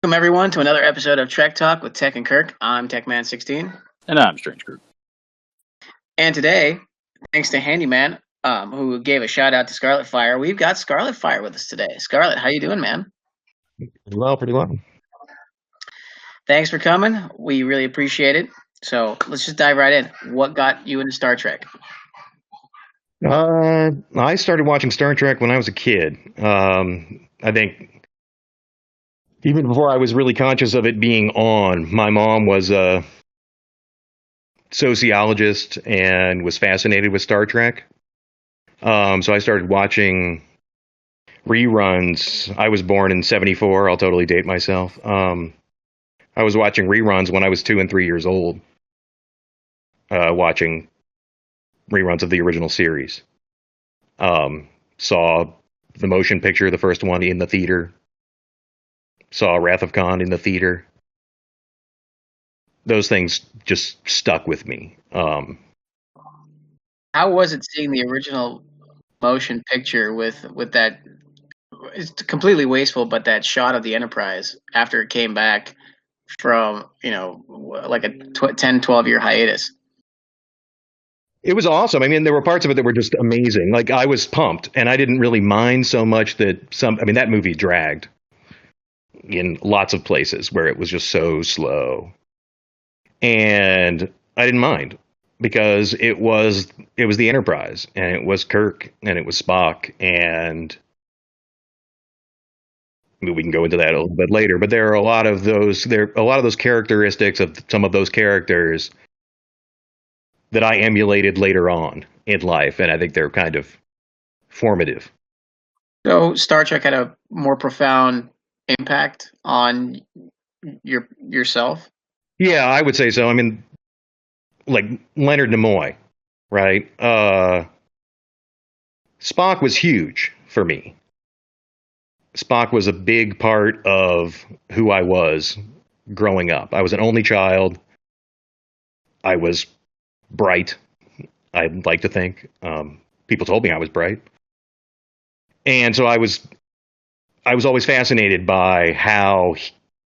Welcome everyone to another episode of Trek Talk with Tech and Kirk. I'm TechMan16, And I'm Strange Kirk. and today, thanks to Handyman, who gave a shout out to ScarletFire, we've got ScarletFire with us today. Scarlet, how you doing, man? Pretty well. Thanks for coming. We really appreciate it. So let's just dive right in. What got you into Star Trek? I started watching Star Trek when I was a kid. I think even before I was really conscious of it being on, my mom was a sociologist and was fascinated with Star Trek. So I started watching reruns. I was born in '74. I'll totally date myself. I was watching reruns when I was 2 and 3 years old. Watching reruns of the original series. Saw the motion picture, the first one, in the theater. Saw Wrath of Khan in the theater. Those things just stuck with me. How was it seeing the original motion picture with that? It's completely wasteful, but that shot of the Enterprise after it came back from, like a 10, 12-year hiatus. It was awesome. I mean, there were parts of it that were just amazing. Like, I was pumped, and I didn't really mind so much that that movie dragged in lots of places where it was just so slow. And I didn't mind because it was the Enterprise, and it was Kirk, and it was Spock, and I mean, we can go into that a little bit later, but there are a lot of those characteristics of some of those characters that I emulated later on in life, and I think they're kind of formative. So Star Trek had a more profound impact on yourself? Yeah, I would say so. I mean, like Leonard Nimoy, right? Spock was huge for me. Spock was a big part of who I was growing up. I was an only child. I was bright, I'd like to think. People told me I was bright. And so I was always fascinated by how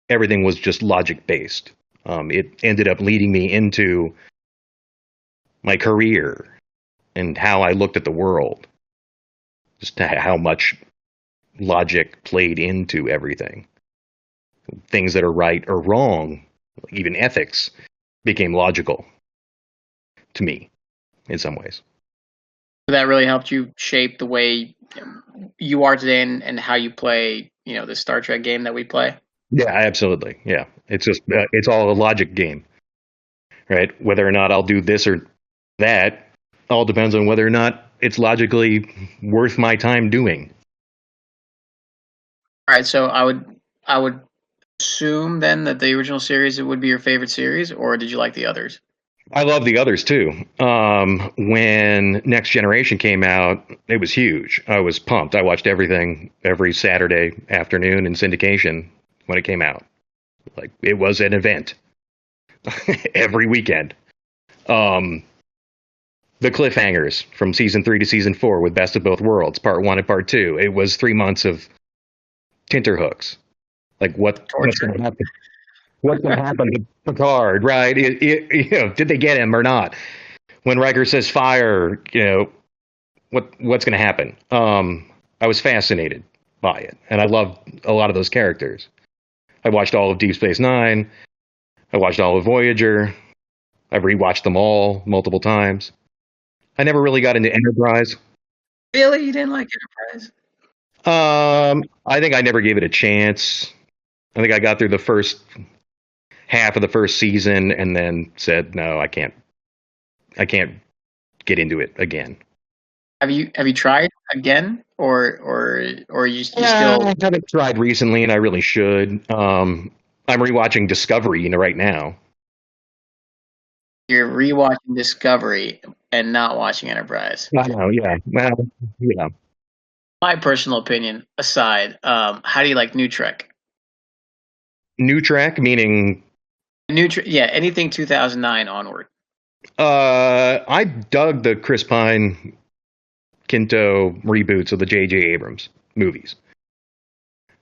everything was just logic based. It ended up leading me into my career and how I looked at the world. Just how much logic played into everything. Things that are right or wrong, even ethics, became logical to me in some ways. That really helped you shape the way you are today and how you play, the Star Trek game that we play? Yeah, absolutely. Yeah. It's just, it's all a logic game, right? Whether or not I'll do this or that all depends on whether or not it's logically worth my time doing. All right. So I would assume then that the original series would be your favorite series, or did you like the others? I love the others too. When Next Generation came out, it was huge. I was pumped. I watched everything every Saturday afternoon in syndication when it came out. Like, it was an event every weekend. The cliffhangers from season 3 to season 4 with Best of Both Worlds, part 1 and part 2. It was 3 months of tinterhooks. Like, what's going to happen? What's going to happen to Picard, right? Did they get him or not? When Riker says fire, what's going to happen? I was fascinated by it, and I loved a lot of those characters. I watched all of Deep Space Nine. I watched all of Voyager. I've rewatched them all multiple times. I never really got into Enterprise. Really? You didn't like Enterprise? I think I never gave it a chance. I think I got through the first half of the first season and then said, no, I can't get into it again. Have you tried again, or you still? I haven't tried recently, and I really should. I'm rewatching Discovery right now. You're rewatching Discovery and not watching Enterprise. I know, yeah. Well, yeah. My personal opinion aside, how do you like New Trek? New Trek, meaning yeah, anything 2009 onward. I dug the Chris Pine Quinto reboots of the J.J. Abrams movies.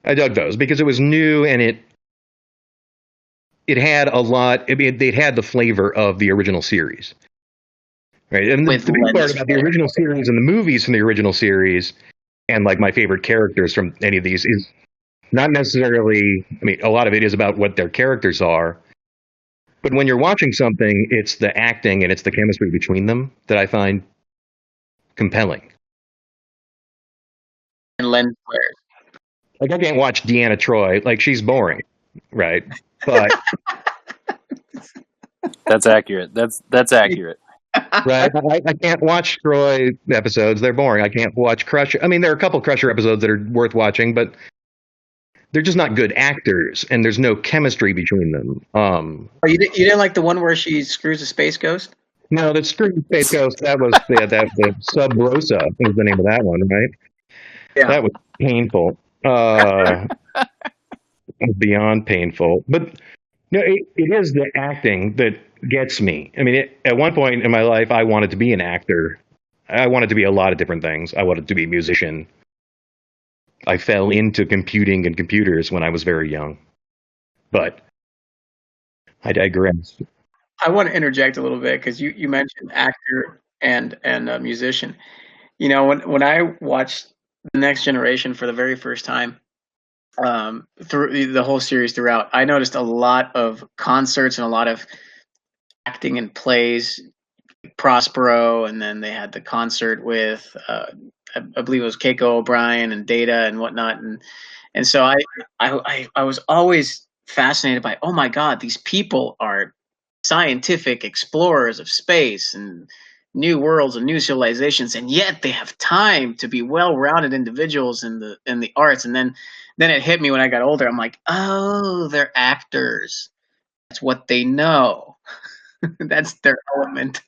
I dug those because it was new and it it had a lot. I mean, it had the flavor of the original series, right? And the big part about the original series and the movies from the original series, and like my favorite characters from any of these is not necessarily. I mean, a lot of it is about what their characters are. But when you're watching something, it's the acting and it's the chemistry between them that I find compelling. And lens flares. Like I can't watch Deanna Troi. Like she's boring, right? But That's accurate. That's accurate. right, I can't watch Troy episodes. They're boring. I can't watch Crusher. I mean, there are a couple Crusher episodes that are worth watching, but they're just not good actors, and there's no chemistry between them. Oh, you didn't like the one where she screws a space ghost? No, the Screen Space Ghost. That was the Sub Rosa was the name of that one, right? Yeah, that was painful. Beyond painful, but no, it is the acting that gets me. I mean, at one point in my life, I wanted to be an actor. I wanted to be a lot of different things. I wanted to be a musician. I fell into computing and computers when I was very young. But I digress. I want to interject a little bit because you mentioned actor and musician. You know, when I watched The Next Generation for the very first time, through the whole series throughout, I noticed a lot of concerts and a lot of acting in plays. Prospero, and then they had the concert with I believe it was Keiko O'Brien and Data and whatnot, and so I was always fascinated by, oh my God, these people are scientific explorers of space and new worlds and new civilizations, and yet they have time to be well-rounded individuals in the arts. And then it hit me when I got older. I'm like, oh, they're actors. That's what they know. That's their element.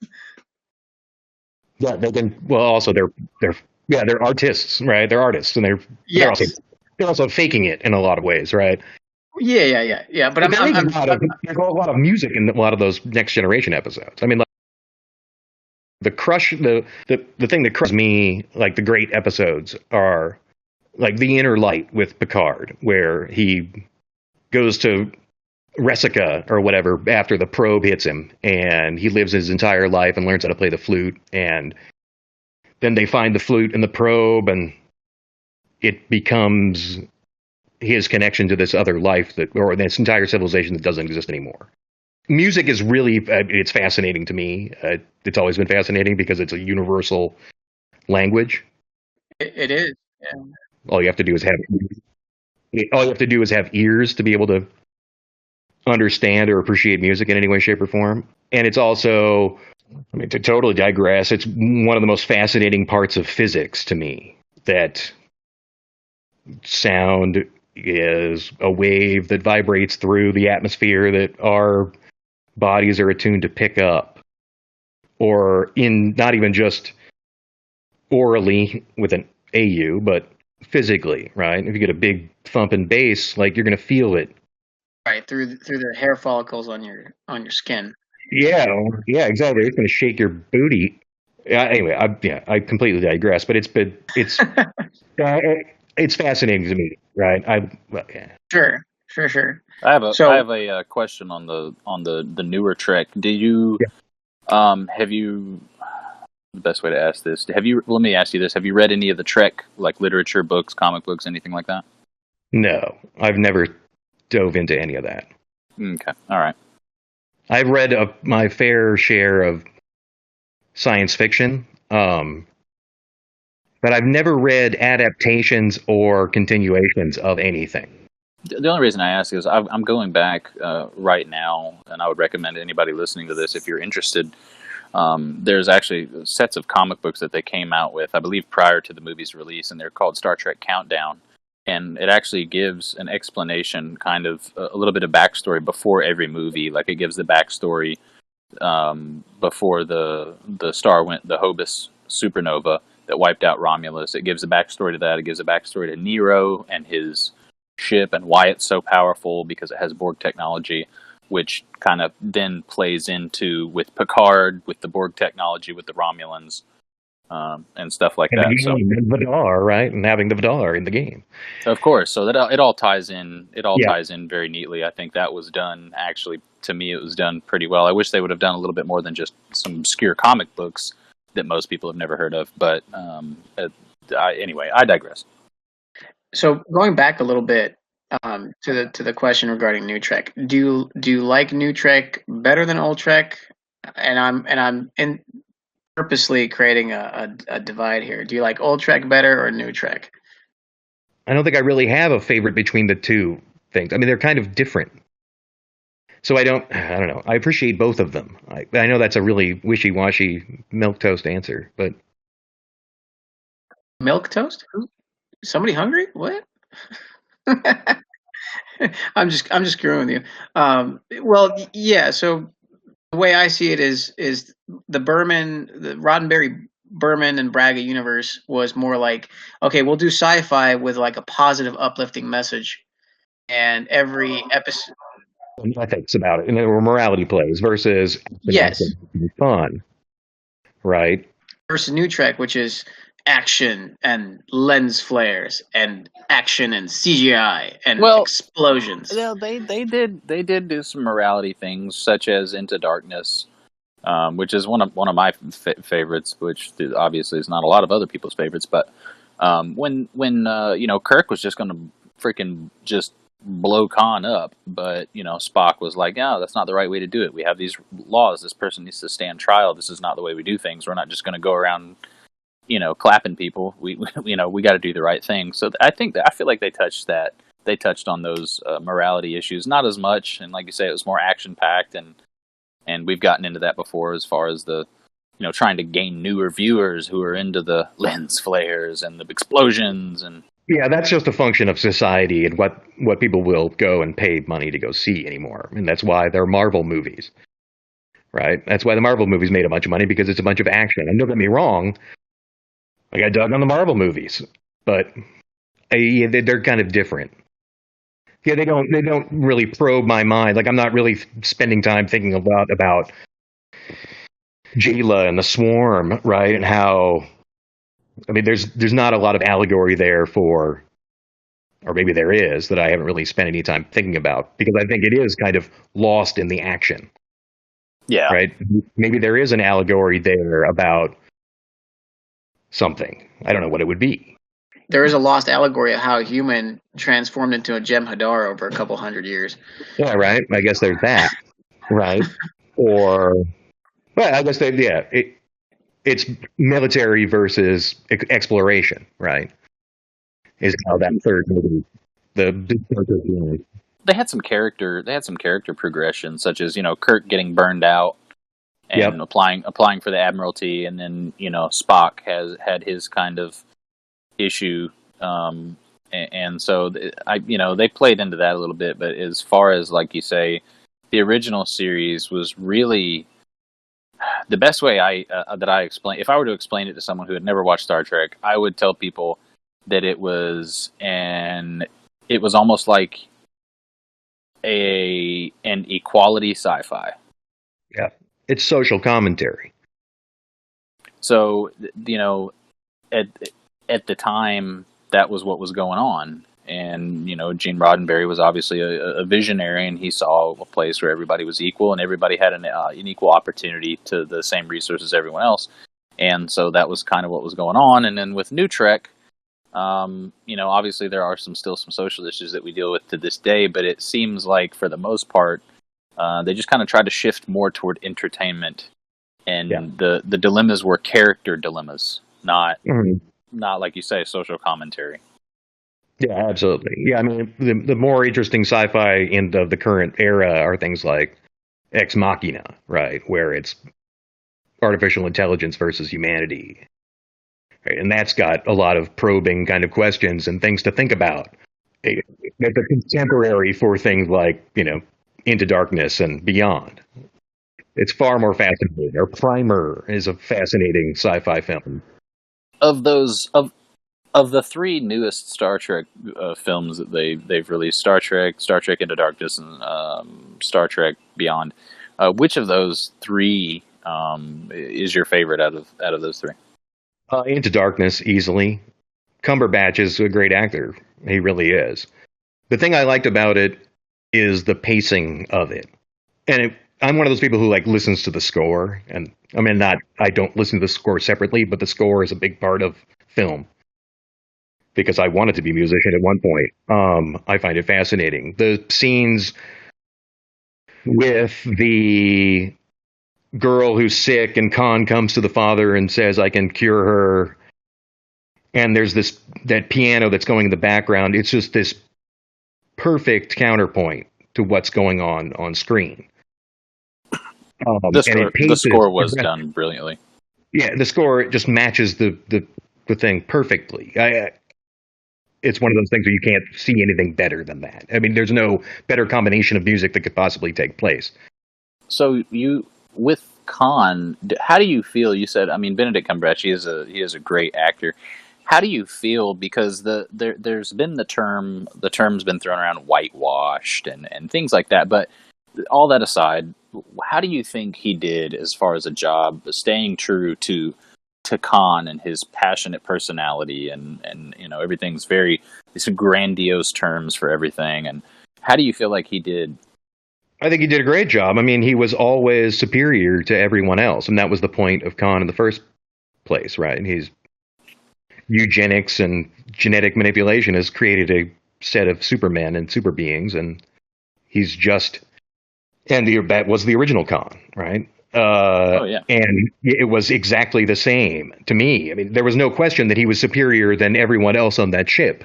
Yeah, they can. Well, also they're artists, right? They're artists, and Yes. they're also faking it in a lot of ways, right? Yeah. But there's a lot of music in a lot of those Next Generation episodes. I mean, like, the thing that crushes me, like the great episodes, are like the Inner Light with Picard, where he goes to Resica or whatever after the probe hits him, and he lives his entire life and learns how to play the flute, and then they find the flute in the probe, and it becomes his connection to this other life or this entire civilization that doesn't exist anymore. Music is really, it's fascinating to me. It's always been fascinating because it's a universal language. It is. Yeah. All you have to do is have ears to be able to understand or appreciate music in any way, shape, or form. And it's also, I mean, to totally digress, it's one of the most fascinating parts of physics to me, that sound is a wave that vibrates through the atmosphere that our bodies are attuned to pick up, or in not even just orally with an AU, but physically, right? If you get a big thump in bass, like, you're going to feel it. Right, through the hair follicles on your skin. Yeah, exactly. It's going to shake your booty. Anyway, I completely digress, but it's it's fascinating to me, right? Sure. I have a question on the newer Trek. Do you have you the best way to ask this? Let me ask you this: have you read any of the Trek, like literature, books, comic books, anything like that? No, I've never dove into any of that. Okay, all right. I've read my fair share of science fiction, but I've never read adaptations or continuations of anything. The only reason I ask is I'm going back right now, and I would recommend anybody listening to this, if you're interested, there's actually sets of comic books that they came out with, I believe, prior to the movie's release, and they're called Star Trek Countdown. And it actually gives an explanation, kind of a little bit of backstory before every movie. Like, it gives the backstory before the star went, the Hobus supernova that wiped out Romulus. It gives a backstory to that. It gives a backstory to Nero and his ship and why it's so powerful, because it has Borg technology, which kind of then plays into with Picard, with the Borg technology, with the Romulans. and stuff like And the that. So, game, and Vidar, right? And having the Vidar in the game. of course, so that it all ties in. It all Yeah. ties in very neatly. I think that was done actually. To me, it was done pretty well. I wish they would have done a little bit more than just some obscure comic books that most people have never heard of. But anyway, I digress. So going back a little bit to the question regarding New Trek, do you like New Trek better than Old Trek? And I'm purposely creating a divide here. Do you like Old Trek better or New Trek? I don't think I really have a favorite between the two things. I mean, they're kind of different. So I don't know. I appreciate both of them. I know that's a really wishy-washy milquetoast answer, but Milk toast? Who? Somebody hungry? What? I'm just screwing with you. Well, yeah. So the way I see it is the Roddenberry Berman and Braga universe was more like, okay, we'll do sci-fi with like a positive, uplifting message, and every episode. ethics about it, and there were morality plays versus Yes. fun, right? Versus New Trek, which is action and lens flares and action and CGI and explosions. Well, they did do some morality things, such as Into Darkness, which is one of my favorites, which obviously is not a lot of other people's favorites. But when Kirk was just going to freaking just blow Khan up, but Spock was like, "No, that's not the right way to do it. We have these laws. This person needs to stand trial. This is not the way we do things. We're not just going to go around, clapping people. We got to do the right thing." So I feel like they touched that. They touched on those morality issues, not as much, and like you say, it was more action packed, and we've gotten into that before as far as the trying to gain newer viewers who are into the lens flares and the explosions and. Yeah, that's just a function of society and what people will go and pay money to go see anymore. And that's why they're Marvel movies, right? That's why the Marvel movies made a bunch of money, because it's a bunch of action. And don't get me wrong, I got dug on the Marvel movies, but they're kind of different. Yeah, they don't really probe my mind. Like, I'm not really spending time thinking about Jayla and the Swarm, right? And how, I mean, there's not a lot of allegory there for, or maybe there is, that I haven't really spent any time thinking about, because I think it is kind of lost in the action. Yeah. Right? Maybe there is an allegory there about something. I don't know what it would be. There is a lost allegory of how a human transformed into a Jem'Hadar over a couple hundred years. Yeah, right? I guess there's that. Right? Or, well, I guess it's military versus exploration, right? Is how that third movie, they had some character progression, such as Kirk getting burned out and applying for the Admiralty, and then Spock had his kind of issue, and so they played into that a little bit. But as far as, like you say, the original series was really the best way that I explain. If I were to explain it to someone who had never watched Star Trek, I would tell people that it was almost like an equality sci-fi. Yeah, it's social commentary. So at the time, that was what was going on, and Gene Roddenberry was obviously a visionary, and he saw a place where everybody was equal and everybody had an equal opportunity to the same resources as everyone else, and so that was kind of what was going on. And then with New Trek, obviously there are still some social issues that we deal with to this day, but it seems like for the most part, they just kind of tried to shift more toward entertainment, and the dilemmas were character dilemmas, not like you say, social commentary. Yeah, absolutely. Yeah, I mean, the more interesting sci-fi in the current era are things like Ex Machina, right, where it's artificial intelligence versus humanity. Right? And that's got a lot of probing kind of questions and things to think about. It's a contemporary for things like, Into Darkness and beyond. It's far more fascinating. Or Primer is a fascinating sci-fi film. Of the three newest Star Trek films that they've released, Star Trek Into Darkness, and Star Trek Beyond, which of those three is your favorite out of those three? Into Darkness easily. Cumberbatch is a great actor. He really is. The thing I liked about it is the pacing of it. I'm one of those people who like listens to the score, and I mean, not I don't listen to the score separately, but the score is a big part of film because I wanted to be a musician at one point. I find it fascinating. The scenes with the girl who's sick and Khan comes to the father and says, "I can cure her," and there's that piano that's going in the background. It's just this perfect counterpoint to what's going on screen. The score was done brilliantly. Yeah, the score just matches the thing perfectly. It's one of those things where you can't see anything better than that. I mean, there's no better combination of music that could possibly take place. So with Khan, how do you feel? You said, I mean, Benedict Cumberbatch, he is a great actor. How do you feel? Because there's been the term's been thrown around, whitewashed and things like that. But all that aside, how do you think he did as far as a job, staying true to Khan and his passionate personality and you know, everything's very, these grandiose terms for everything. And how do you feel like he did? I think he did a great job. I mean, he was always superior to everyone else, and that was the point of Khan in the first place, right? He's eugenics and genetic manipulation has created a set of supermen and super beings, and he's just, and that was the original Khan, right? Oh yeah, and it was exactly the same to me. I mean, there was no question that he was superior than everyone else on that ship.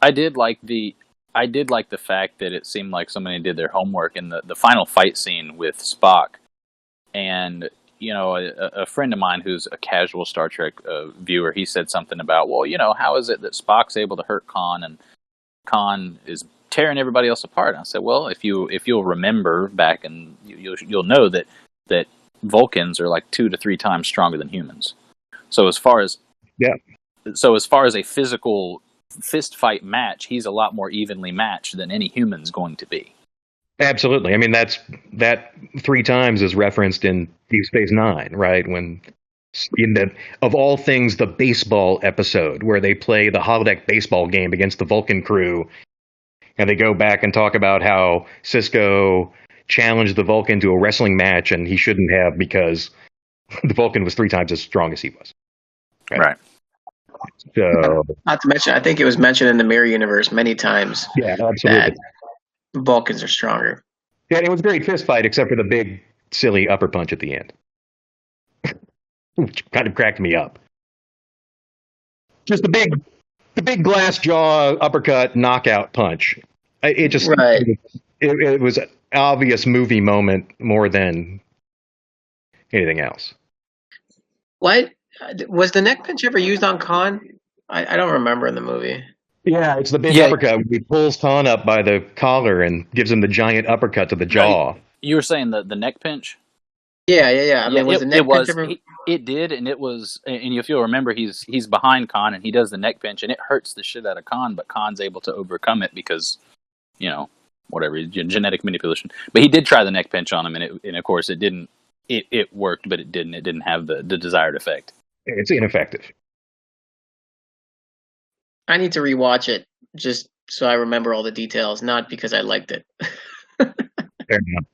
I did like the fact that it seemed like somebody did their homework in the final fight scene with Spock. And, you know, a friend of mine who's a casual Star Trek viewer, he said something about, well, you know, how is it that Spock's able to hurt Khan and Khan is tearing everybody else apart? And I said, well, if you'll remember back, and you'll know that Vulcans are like 2 to 3 times stronger than humans. So as far as a physical fist fight match, he's a lot more evenly matched than any human's going to be. Absolutely. I mean, that 3 times is referenced in Deep Space Nine, right? When of all things, the baseball episode where they play the holodeck baseball game against the Vulcan crew, and they go back and talk about how Sisko challenged the Vulcan to a wrestling match, and he shouldn't have because the Vulcan was 3 times as strong as he was. Right. So, not to mention, I think it was mentioned in the Mirror Universe many times. Yeah, absolutely. That Vulcans are stronger. Yeah, and it was a great fist fight, except for the big, silly upper punch at the end. Which kind of cracked me up. Just the big glass jaw uppercut knockout punch. It just right. It was an obvious movie moment more than anything else. What was the neck pinch ever used on Khan? I don't remember in the movie. Yeah, it's the big uppercut. He pulls Khan up by the collar and gives him the giant uppercut to the jaw. You were saying the neck pinch? Yeah. I mean, was the neck pinch ever... It did, and it was, and if you'll remember, he's behind Khan, and he does the neck pinch, and it hurts the shit out of Khan, but Khan's able to overcome it because, you know, whatever, genetic manipulation. But he did try the neck pinch on him, and of course, it didn't. It worked, but it didn't have the desired effect. It's ineffective. I need to rewatch it just so I remember all the details, not because I liked it. Fair enough.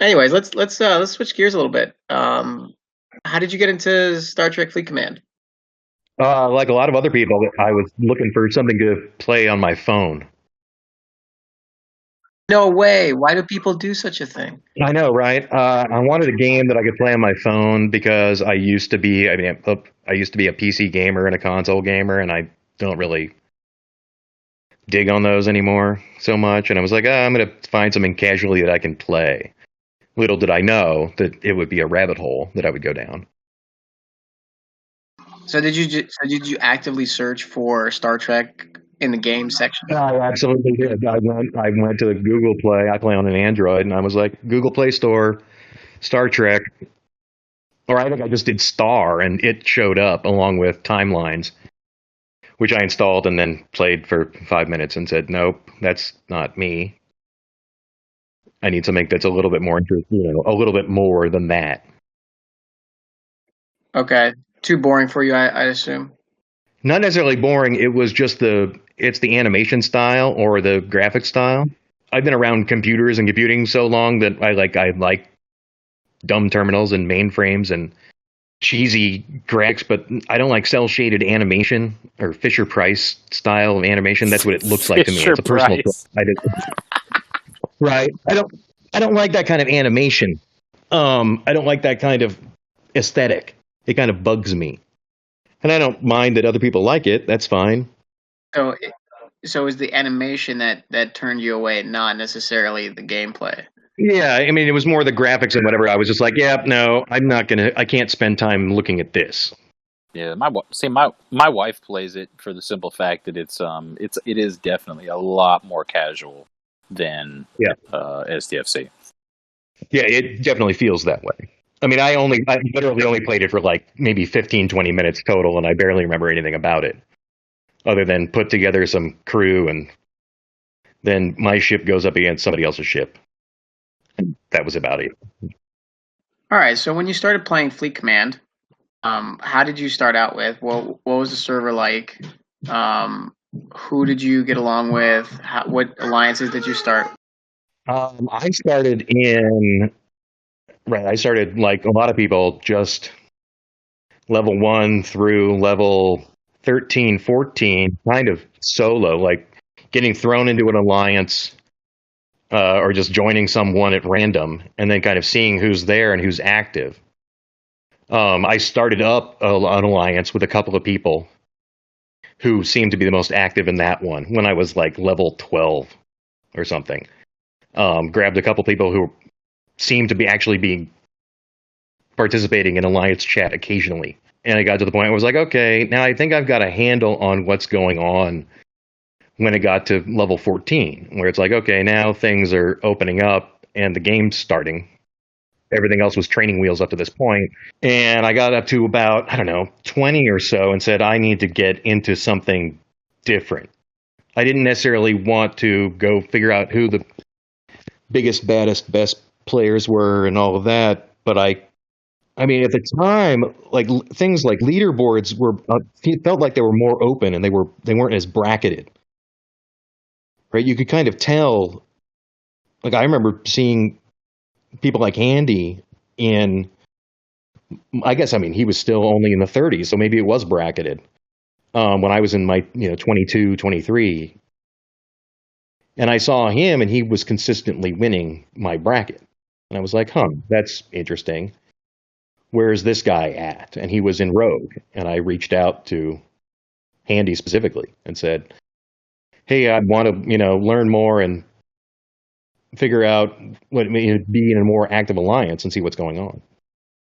Anyways, let's switch gears a little bit. How did you get into Star Trek Fleet Command? Like a lot of other people, I was looking for something to play on my phone. No way! Why do people do such a thing? I know, right? I wanted a game that I could play on my phone because I used to be a PC gamer and a console gamer, and I don't really dig on those anymore so much. And I was like, I'm going to find something casually that I can play. Little did I know that it would be a rabbit hole that I would go down. So did you actively search for Star Trek in the game section? I absolutely did. I went to the Google Play. I play on an Android, and I was like, Google Play Store, Star Trek. Or I think I just did Star, and it showed up along with Timelines, which I installed and then played for 5 minutes and said, nope, that's not me. I need something that's a little bit more interesting, a little bit more than that. Okay. Too boring for you, I assume. Not necessarily boring. It was just it's the animation style or the graphic style. I've been around computers and computing so long that I like dumb terminals and mainframes and cheesy graphics, but I don't like cell shaded animation or Fisher Price style of animation. That's what it looks like to me. Fisher It's a personal Price. right. I don't like that kind of animation. I don't like that kind of aesthetic. It kind of bugs me. And I don't mind that other people like it. That's fine. So, so is the animation that turned you away, not necessarily the gameplay? Yeah, I mean, it was more the graphics and whatever. I was just like, yeah, no, I can't spend time looking at this. Yeah, my wife plays it for the simple fact that it is definitely a lot more casual than Yeah. SDFC. Yeah, it definitely feels that way. I mean, I literally only played it for like maybe 15, 20 minutes total, and I barely remember anything about it other than put together some crew, and then my ship goes up against somebody else's ship. That was about it. All right. So when you started playing Fleet Command, how did you start out with? What was the server like? Um, who did you get along with? What alliances did you start? I started in right. I started like a lot of people, just level 1 through level 13, 14, kind of solo, like getting thrown into an alliance or just joining someone at random and then kind of seeing who's there and who's active. I started up an alliance with a couple of people who seemed to be the most active in that one when I was like level 12 or something. Grabbed a couple people who seemed to be actually being participating in alliance chat occasionally. And I got to the point where I was like, okay, now I think I've got a handle on what's going on when it got to level 14, where it's like, okay, now things are opening up and the game's starting. Everything else was training wheels up to this point. And I got up to about, I don't know, 20 or so and said, I need to get into something different. I didn't necessarily want to go figure out who the biggest, baddest, best players were and all of that. But I mean, at the time, like things like leaderboards were, it felt like they were more open and they weren't as bracketed, right? You could kind of tell. Like I remember seeing people like Andy in. I guess I mean he was still only in the 30s, so maybe it was bracketed. When I was in my 22, 23, and I saw him, and he was consistently winning my bracket, and I was like, huh, that's interesting. Where's this guy at? And he was in Rogue, and I reached out to Handy specifically and said, hey, I want to learn more and figure out what it means to be in a more active alliance and see what's going on.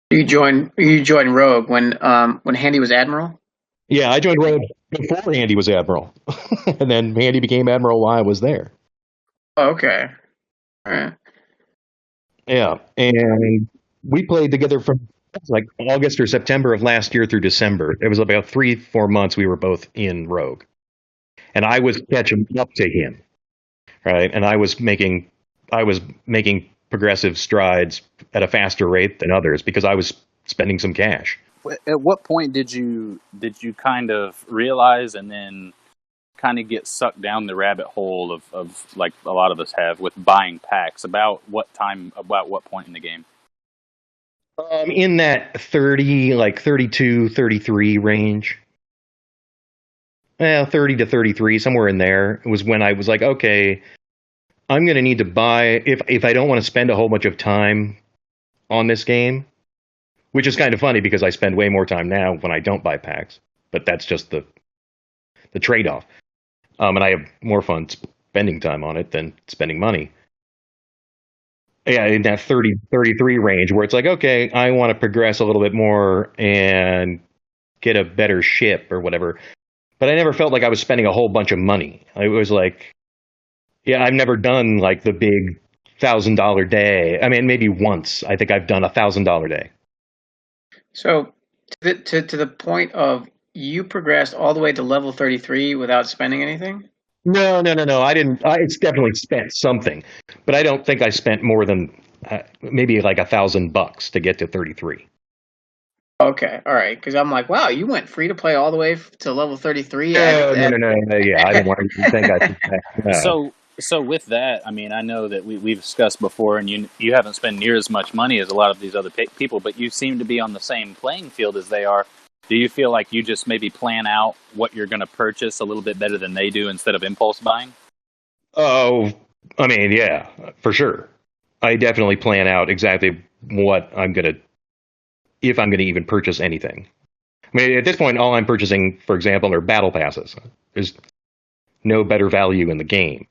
You joined Rogue when Handy was Admiral? Yeah, I joined Rogue before Handy was Admiral, and then Handy became Admiral while I was there. Oh, okay. All right. Yeah, and we played together from like August or September of last year through December. It was about 3-4 months we were both in Rogue, and I was catching up to him, right? And I was making progressive strides at a faster rate than others because I was spending some cash. At what point did you kind of realize and then kind of get sucked down the rabbit hole of like a lot of us have with buying packs? About what point in the game? In that 30, like 32, 33 range. 30 to 33, somewhere in there. It was when I was like, okay, I'm going to need to buy, if I don't want to spend a whole bunch of time on this game, which is kind of funny because I spend way more time now when I don't buy packs, but that's just the trade-off. And I have more fun spending time on it than spending money. Yeah, in that 30, 33 range where it's like, okay, I want to progress a little bit more and get a better ship or whatever. But I never felt like I was spending a whole bunch of money. It was like, yeah, I've never done like the big $1,000 day. I mean, maybe once I think I've done $1,000 day. So to the point of you progressed all the way to level 33 without spending anything? No. I didn't. It's definitely spent something, but I don't think I spent more than maybe like $1,000 to get to 33. Okay, all right. Because I'm like, wow, you went free to play all the way to level 33 No. Yeah, I didn't want you to think I should say. No. So with that, I mean, I know that we've discussed before, and you haven't spent near as much money as a lot of these other people, but you seem to be on the same playing field as they are. Do you feel like you just maybe plan out what you're going to purchase a little bit better than they do instead of impulse buying? Oh, I mean, yeah, for sure. I definitely plan out exactly what I'm going to, if I'm going to even purchase anything. I mean, at this point, all I'm purchasing, for example, are battle passes. There's no better value in the game.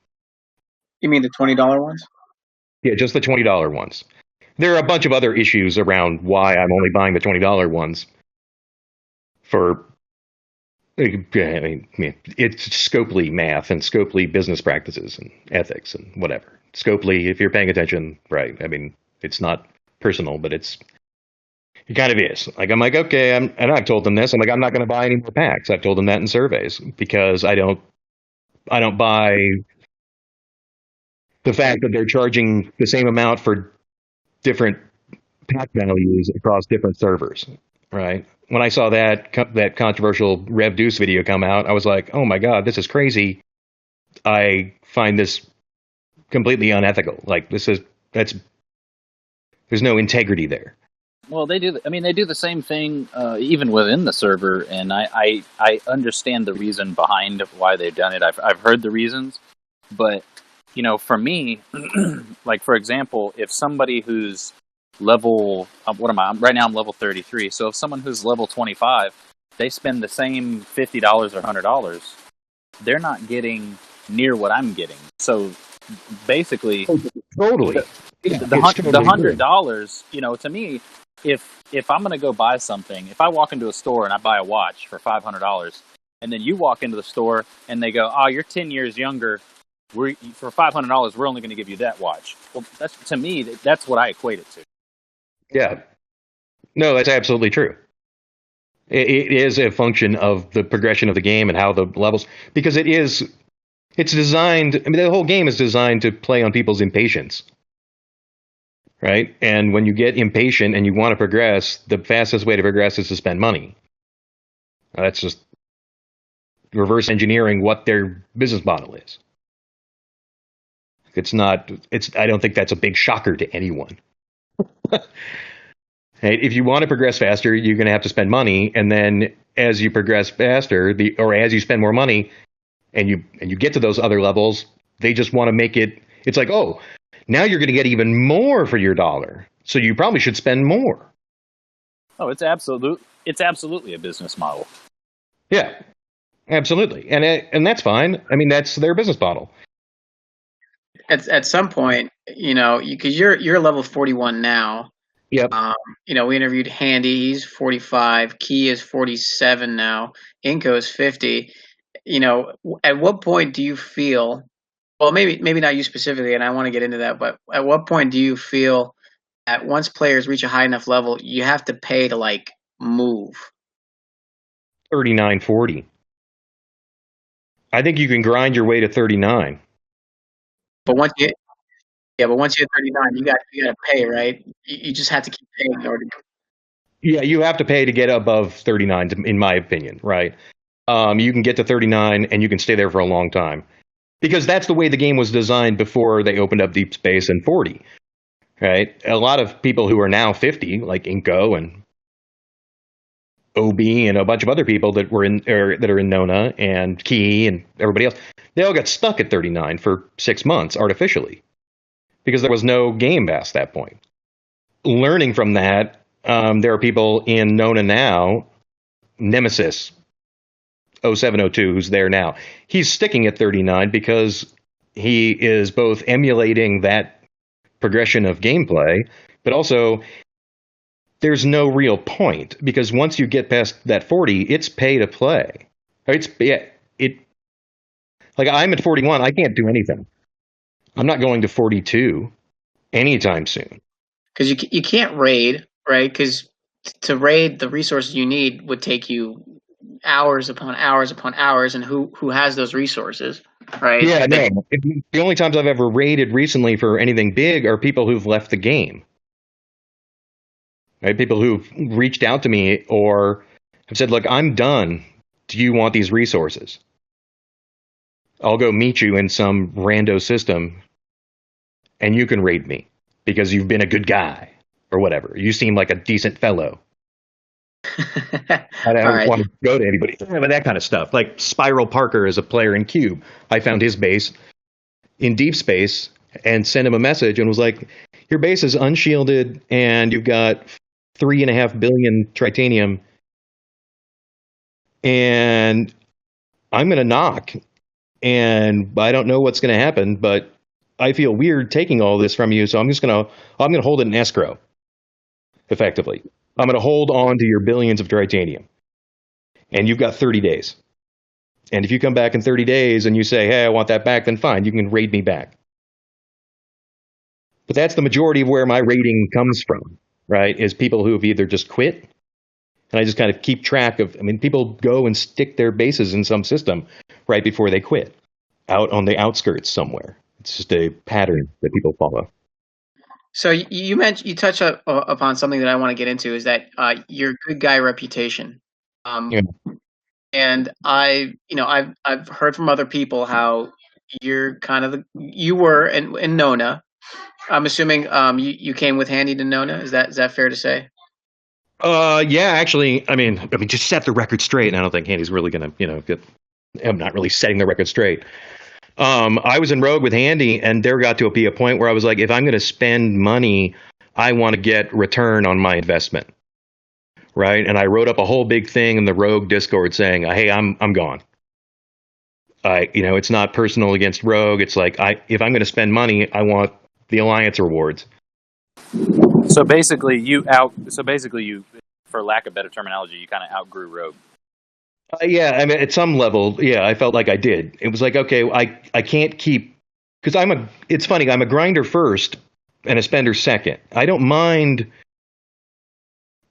You mean the $20 ones? Yeah, just the $20 ones. There are a bunch of other issues around why I'm only buying the $20 ones. For, I mean, it's Scopely math and Scopely business practices and ethics and whatever. Scopely, if you're paying attention, right? I mean, it's not personal, but it kind of is. Like, I'm like, okay, and I've told them this. I'm like, I'm not going to buy any more packs. I've told them that in surveys because I don't buy the fact that they're charging the same amount for different pack values across different servers, right? When I saw that controversial Rev Deuce video come out, I was like, oh my god, this is crazy. I find this completely unethical. Like, there's no integrity there. Well, they do. I mean, they do the same thing even within the server, and I understand the reason behind why they've done it. I've heard the reasons, but for me, like for example, if somebody who's level, what am I? Right now, I'm level 33. So if someone who's level 25, they spend the same $50 or $100, they're not getting near what I'm getting. So basically, Totally. the $100, to me, if I'm going to go buy something, if I walk into a store and I buy a watch for $500, and then you walk into the store and they go, "Oh, you're 10 years younger. For $500, we're only going to give you that watch." Well, to me, that's what I equate it to. Yeah. No, that's absolutely true. It is a function of the progression of the game and how the levels, because it's designed, I mean, the whole game is designed to play on people's impatience. Right? And when you get impatient and you want to progress, the fastest way to progress is to spend money. That's just reverse engineering what their business model is. I don't think that's a big shocker to anyone. Right? If you want to progress faster, you're going to have to spend money. And then as you progress faster, or as you spend more money and you get to those other levels, they just want to make it, it's like, oh, now you're going to get even more for your dollar. So you probably should spend more. Oh, it's absolutely a business model. Yeah, absolutely. And that's fine. I mean, that's their business model. At some point, because you're level 41 now. Yep. We interviewed Handy. He's 45. Key is 47 now. Inko is 50. At what point do you feel? Well, maybe not you specifically, and I want to get into that. But at what point do you feel that once players reach a high enough level, you have to pay to like move? 39, 40. I think you can grind your way to 39. But once you hit 39, you got to pay, right? You just have to keep paying in order. Yeah, you have to pay to get above 39, in my opinion, right? You can get to 39 and you can stay there for a long time. Because that's the way the game was designed before they opened up Deep Space and 40, right? A lot of people who are now 50, like Inko and OB and a bunch of other people that are in Nona and Key and everybody else, they all got stuck at 39 for 6 months artificially because there was no game past that point. Learning from that, there are people in Nona now, Nemesis 0702, who's there now. He's sticking at 39 because he is both emulating that progression of gameplay, but also there's no real point because once you get past that 40, it's pay to play. Like I'm at 41, I can't do anything. I'm not going to 42 anytime soon. Because you can't raid, right? Because to raid, the resources you need would take you hours upon hours upon hours, and who has those resources, right? Yeah, no. The only times I've ever raided recently for anything big are people who've left the game. right? People who've reached out to me or have said, look, I'm done. Do you want these resources? I'll go meet you in some rando system and you can raid me because you've been a good guy or whatever. You seem like a decent fellow. I All don't right. want to go to anybody. But that kind of stuff. Like Spiral Parker is a player in Cube. I found his base in Deep Space and sent him a message and was like, your base is unshielded and you've got 3.5 billion tritanium and I'm going to knock and I don't know what's going to happen, but I feel weird taking all this from you. So I'm going to hold it in escrow effectively. I'm going to hold on to your billions of tritanium and you've got 30 days. And if you come back in 30 days and you say, hey, I want that back, then fine, you can raid me back. But that's the majority of where my rating comes from, right? Is people who have either just quit, and I just kind of keep track of, I mean, people go and stick their bases in some system right before they quit, out on the outskirts somewhere. It's just a pattern that people follow. So you mentioned you touched upon something that I want to get into is that your good guy reputation. Yeah. And I've heard from other people how you're kind of you were in Nona. I'm assuming you came with Handy to Nona. Is that fair to say? Yeah, actually, I mean, just set the record straight, and I don't think Handy's really gonna, I'm not really setting the record straight. I was in Rogue with Handy, and there got to be a point where I was like, if I'm going to spend money, I want to get return on my investment, right? And I wrote up a whole big thing in the Rogue Discord saying, hey, I'm gone. It's not personal against Rogue. It's like, if I'm going to spend money, I want the Alliance rewards. So basically, for lack of better terminology, you kind of outgrew Rogue. Yeah, I mean, at some level, yeah, I felt like I did. It was like, okay, I can't keep, because it's funny, I'm a grinder first and a spender second. I don't mind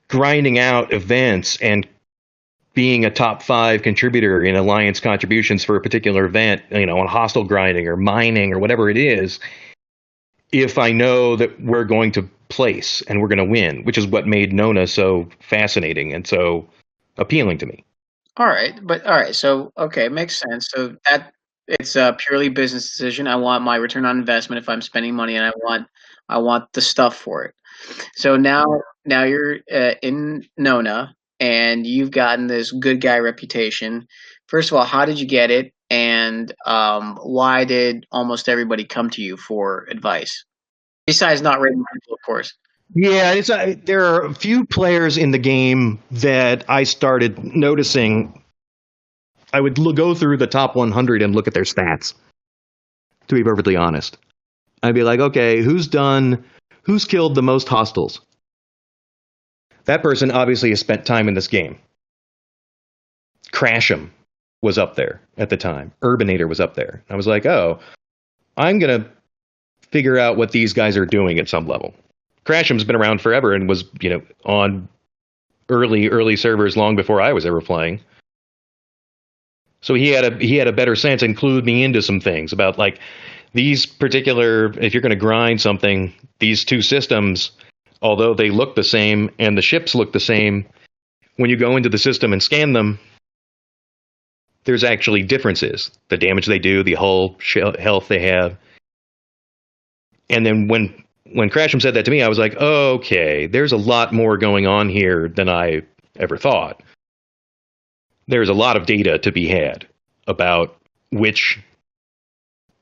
grinding out events and being a top 5 contributor in Alliance contributions for a particular event, on hostile grinding or mining or whatever it is, if I know that we're going to place and we're going to win, which is what made Nona so fascinating and so appealing to me. All right. So okay, makes sense. So that it's a purely business decision. I want my return on investment if I'm spending money, and I want the stuff for it. So now you're in Nona, and you've gotten this good guy reputation. First of all, how did you get it, and why did almost everybody come to you for advice? Besides not rating people, of course. Yeah, there are a few players in the game that I started noticing. I would go through the top 100 and look at their stats, to be perfectly honest. I'd be like, okay, who's killed the most hostiles? That person obviously has spent time in this game. Crash'em was up there at the time. Urbanator was up there. I was like, oh, I'm going to figure out what these guys are doing at some level. Crash'em's been around forever and was, on early servers long before I was ever playing. So he had a better sense and clued me into some things about like these particular, if you're going to grind something, these two systems, although they look the same and the ships look the same, when you go into the system and scan them, there's actually differences. The damage they do, the hull health they have. And then when Crash'em said that to me, I was like, oh, okay, there's a lot more going on here than I ever thought. There's a lot of data to be had about which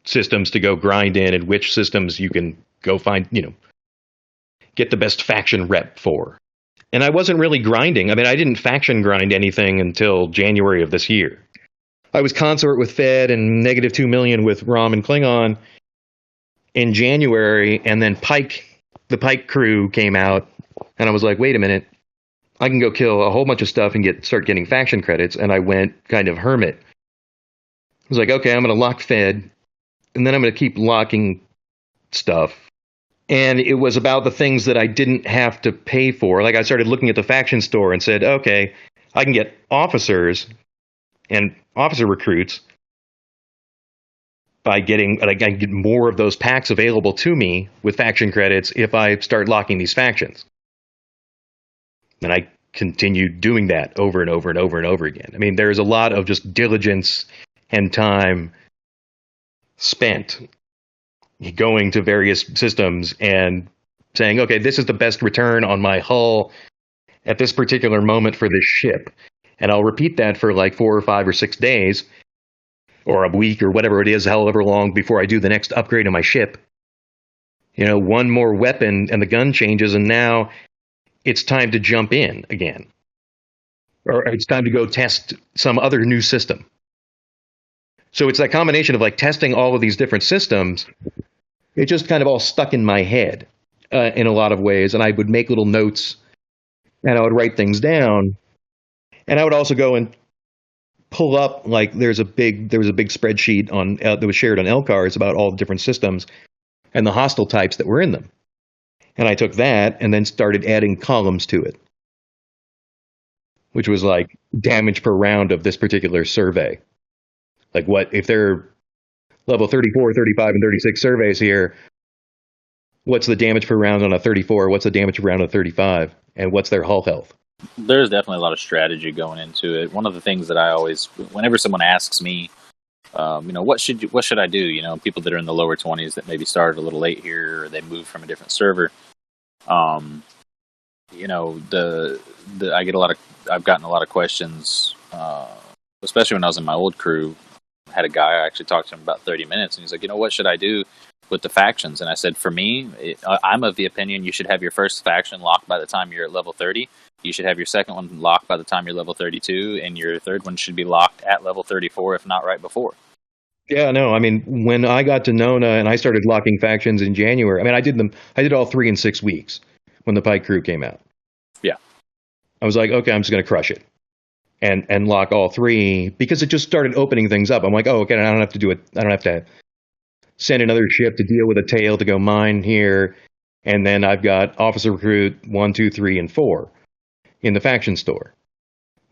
systems to go grind in and which systems you can go find, get the best faction rep for. And I wasn't really grinding. I mean, I didn't faction grind anything until January of this year. I was consort with Fed and negative 2 million with Rom and Klingon in January, and then the Pike crew came out, and I was like, wait a minute, I can go kill a whole bunch of stuff and start getting faction credits, and I went kind of hermit. I was like, okay, I'm going to lock Fed, and then I'm going to keep locking stuff. And it was about the things that I didn't have to pay for. Like I started looking at the faction store and said, okay, I can get officers and officer recruits by I can get more of those packs available to me with faction credits if I start locking these factions. And I continued doing that over and over and over and over again. I mean, there's a lot of just diligence and time spent going to various systems and saying, okay, this is the best return on my hull at this particular moment for this ship. And I'll repeat that for like 4 or 5 or 6 days or a week or whatever it is, however long before I do the next upgrade of my ship. You know, one more weapon and the gun changes, and now it's time to jump in again. Or it's time to go test some other new system. So it's that combination of like testing all of these different systems. It just kind of all stuck in my head in a lot of ways. And I would make little notes and I would write things down. And I would also go and pull up, like there was a big spreadsheet on that was shared on LCARs about all the different systems and the hostile types that were in them. And I took that and then started adding columns to it, which was like damage per round of this particular survey. Like what, if they're level 34, 35, and 36 surveys here, what's the damage per round on a 34? What's the damage per round on a 35? And what's their hull health? There's definitely a lot of strategy going into it. One of the things that I always, whenever someone asks me, what should I do? You know, people that are in the lower 20s that maybe started a little late here, or they moved from a different server. I've gotten a lot of questions, especially when I was in my old crew. I had a guy, I actually talked to him about 30 minutes, and he's like, what should I do with the factions? And I said, for me, I'm of the opinion you should have your first faction locked by the time you're at level 30. You should have your second one locked by the time you're level 32, and your third one should be locked at level 34, if not right before. Yeah, no, I mean, when I got to Nona and I started locking factions in January, I mean, I did all 3 in 6 weeks when the Pike crew came out. Yeah. I was like, okay, I'm just going to crush it and lock all 3 because it just started opening things up. I'm like, oh, okay, I don't have to do it. I don't have to send another ship to deal with a tail to go mine here. And then I've got officer recruit 1, 2, 3, and 4 in the faction store.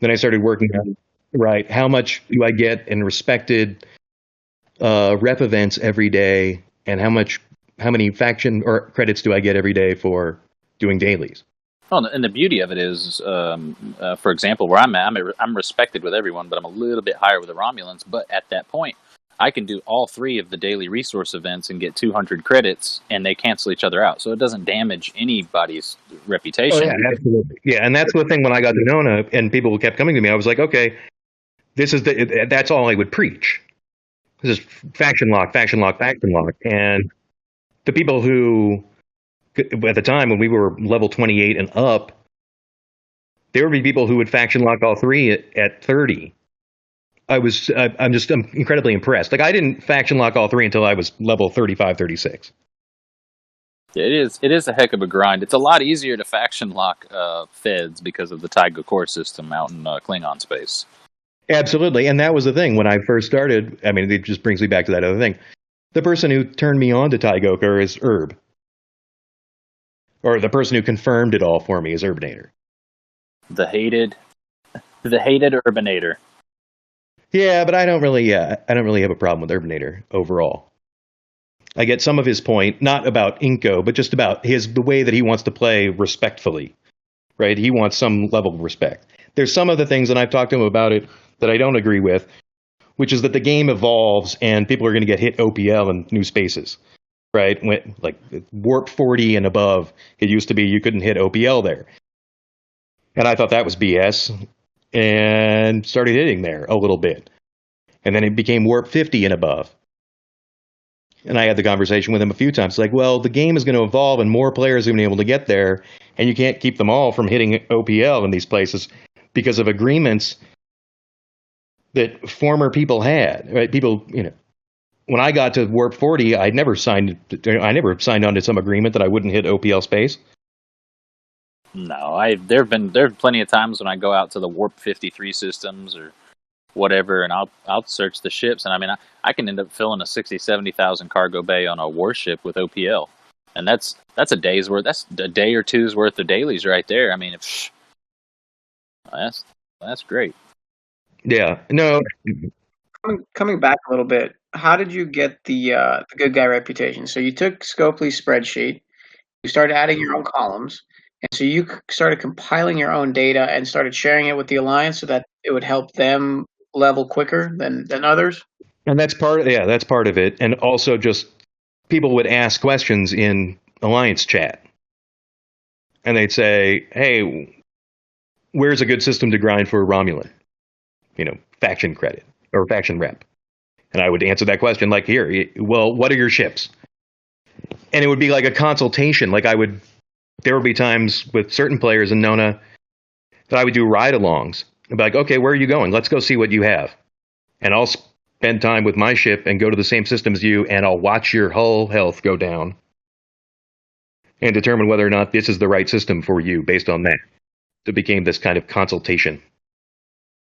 Then I started working on, right, how much do I get in respected rep events every day, and how many faction or credits do I get every day for doing dailies? Well, and the beauty of it is, for example, where I'm at, I'm respected with everyone, but I'm a little bit higher with the Romulans. But at that point, I can do all 3 of the daily resource events and get 200 credits, and they cancel each other out. So it doesn't damage anybody's reputation. Oh, yeah, absolutely. Yeah, and that's the thing when I got to Nona and people kept coming to me, I was like, okay, that's all I would preach. This is faction lock, faction lock, faction lock. And the people who, at the time when we were level 28 and up, there would be people who would faction lock all 3 at 30. I'm incredibly impressed. Like, I didn't faction lock all 3 until I was level 35, 36. It is a heck of a grind. It's a lot easier to faction lock feds because of the Taiga core system out in Klingon space. Absolutely. And that was the thing when I first started. I mean, it just brings me back to that other thing. The person who turned me on to Taigoker is Herb. Or the person who confirmed it all for me is Urbanator. The hated Urbanator. Yeah, but I don't really have a problem with Urbanator overall. I get some of his point, not about Inko, but just about the way that he wants to play respectfully. Right? He wants some level of respect. There's some of the things, and I've talked to him about it, that I don't agree with, which is that the game evolves and people are going to get hit OPL in new spaces, right? Like Warp 40 and above, it used to be you couldn't hit OPL there. And I thought that was BS and started hitting there a little bit. And then it became Warp 50 and above. And I had the conversation with him a few times. Like, well, the game is going to evolve and more players are going to be able to get there, and you can't keep them all from hitting OPL in these places because of agreements that former people had, right? People, when I got to Warp 40, I never signed on to some agreement that I wouldn't hit OPL space. No, there have plenty of times when I go out to the Warp 53 systems or whatever, and I'll search the ships, and I mean I can end up filling a 60,000-70,000 cargo bay on a warship with OPL, and that's a day's worth. That's a day or two's worth of dailies right there. I mean, that's great. Yeah, no. Coming back a little bit, how did you get the good guy reputation? So you took Scopely's spreadsheet, you started adding your own columns, And so you started compiling your own data and started sharing it with the Alliance so that it would help them level quicker than others? And that's part of it. And also just people would ask questions in Alliance chat. And they'd say, hey, where's a good system to grind for a Romulan? Faction credit or faction rep. And I would answer that question like, here, well, what are your ships? And it would be like a consultation. There would be times with certain players in Nona that I would do ride-alongs. I'd be like, okay, where are you going? Let's go see what you have. And I'll spend time with my ship and go to the same system as you, and I'll watch your hull health go down and determine whether or not this is the right system for you based on that. It became this kind of consultation.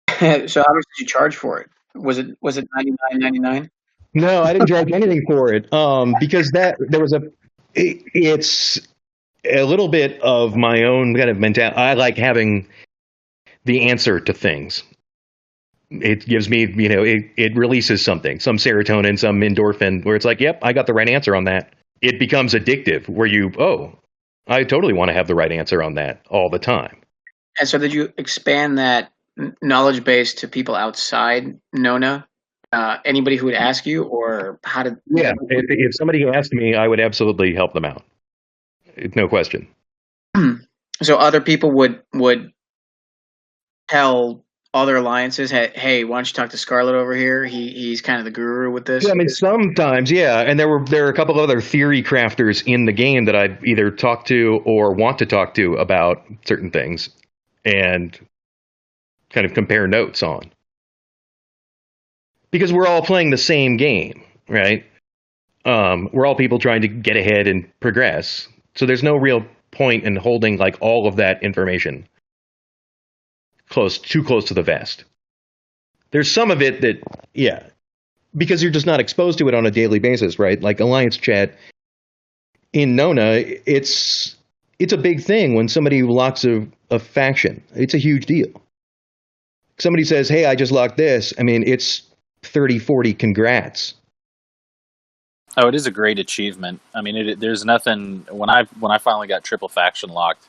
So how much did you charge for it? Was it $99.99? No, I didn't charge anything for it because it's a little bit of my own kind of mentality. I like having the answer to things. It gives me, it releases something, some serotonin, some endorphin, where it's like, yep, I got the right answer on that. It becomes addictive, where I totally want to have the right answer on that all the time. And so did you expand that knowledge base to people outside Nona? Anybody who would ask you, or how did? Yeah, if somebody asked me, I would absolutely help them out. No question. So other people would tell other alliances, hey, why don't you talk to Scarlet over here? He's kind of the guru with this. Yeah, I mean, sometimes, yeah. And there are a couple of other theory crafters in the game that I'd either talk to or want to talk to about certain things and kind of compare notes on. Because we're all playing the same game, right? We're all people trying to get ahead and progress. So there's no real point in holding like all of that information too close to the vest. There's some of it that, yeah, because you're just not exposed to it on a daily basis, right? Like Alliance chat in Nona, it's a big thing when somebody locks a faction. It's a huge deal. Somebody says, hey, I just locked this. I mean, it's 30, 40 congrats. Oh, it is a great achievement. I mean, there's nothing when I finally got triple faction locked.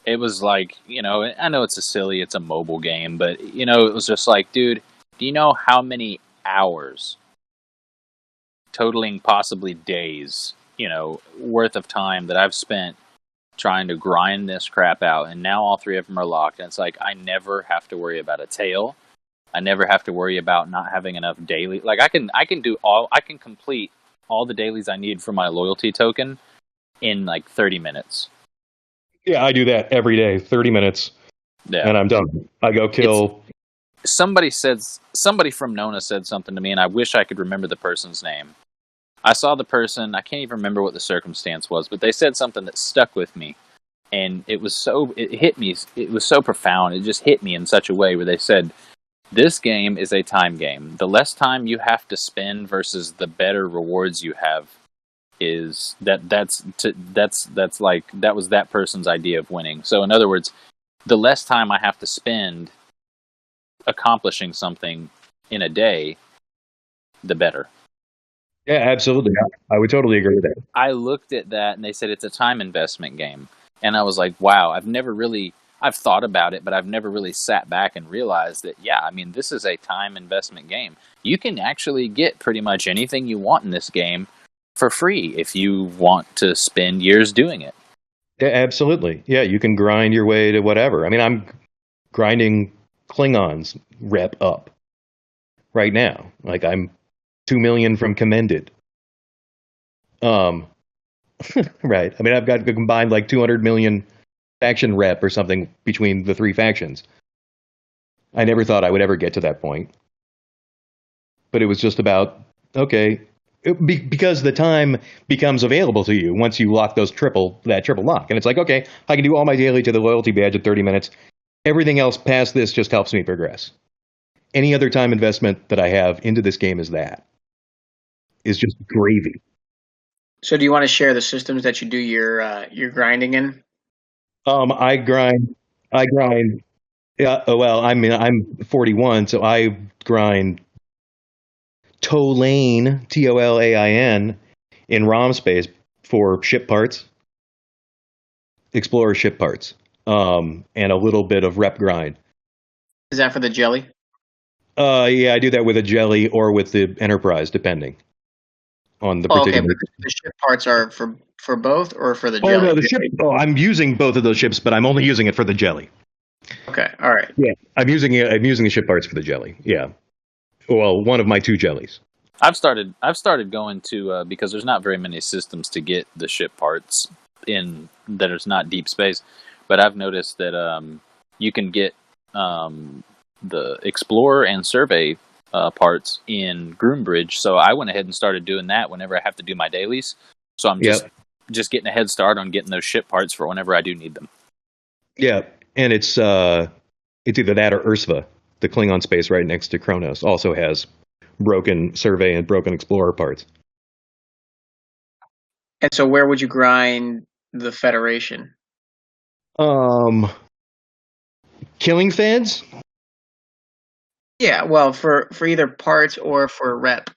It was like, I know it's a mobile game, but it was just like, dude, do you know how many hours, totaling possibly days, worth of time that I've spent trying to grind this crap out, and now all three of them are locked, and it's like I never have to worry about a tail. I never have to worry about not having enough daily. Like I can complete all the dailies I need for my loyalty token in like 30 minutes. Yeah, I do that every day, 30 minutes, and I'm done. I go kill. Somebody from Nona said something to me, and I wish I could remember the person's name. I saw the person, I can't even remember what the circumstance was, but they said something that stuck with me, and it hit me. It was so profound. It just hit me in such a way where they said, this game is a time game. The less time you have to spend versus the better rewards you have is that was that person's idea of winning. So in other words, the less time I have to spend accomplishing something in a day, the better. Yeah, absolutely. I would totally agree with that. I looked at that and they said it's a time investment game. And I was like, wow, I've thought about it, but I've never really sat back and realized that, yeah, I mean, this is a time investment game. You can actually get pretty much anything you want in this game for free if you want to spend years doing it. Yeah, absolutely. Yeah, you can grind your way to whatever. I mean, I'm grinding Klingons rep up right now. Like I'm 2 million from commended. Right. I mean, I've got combined like 200 million faction rep or something between the three factions. I never thought I would ever get to that point. But it was just about, okay, because the time becomes available to you once you lock that triple lock. And it's like, okay, I can do all my daily to the loyalty badge in 30 minutes. Everything else past this just helps me progress. Any other time investment that I have into this game is just gravy. So do you want to share the systems that you do your grinding in? I grind. Yeah. Well, I mean, I'm 41, so I grind Tolain, Tolain, in ROM space for ship parts. Explorer ship parts, and a little bit of rep grind. Is that for the jelly? Yeah, I do that with a jelly or with the Enterprise, depending on the Oh, okay, particular. but the ship parts are for both or for the Oh jelly? no, the ship. Oh, I'm using both of those ships, but I'm only using it for the jelly. Okay, all right. Yeah, I'm using it. I'm using the ship parts for the jelly. Yeah. Well, one of my two jellies. I've started going to because there's not very many systems to get the ship parts in that is not deep space, but I've noticed that you can get the Explorer and Survey parts in Groombridge. So I went ahead and started doing that whenever I have to do my dailies. So I'm just getting a head start on getting those ship parts for whenever I do need them. Yeah, and it's either that or Ursva, the Klingon space right next to Kronos, also has broken Survey and broken Explorer parts. And so where would you grind the Federation? Killing feds? Yeah, well, for either parts or for rep.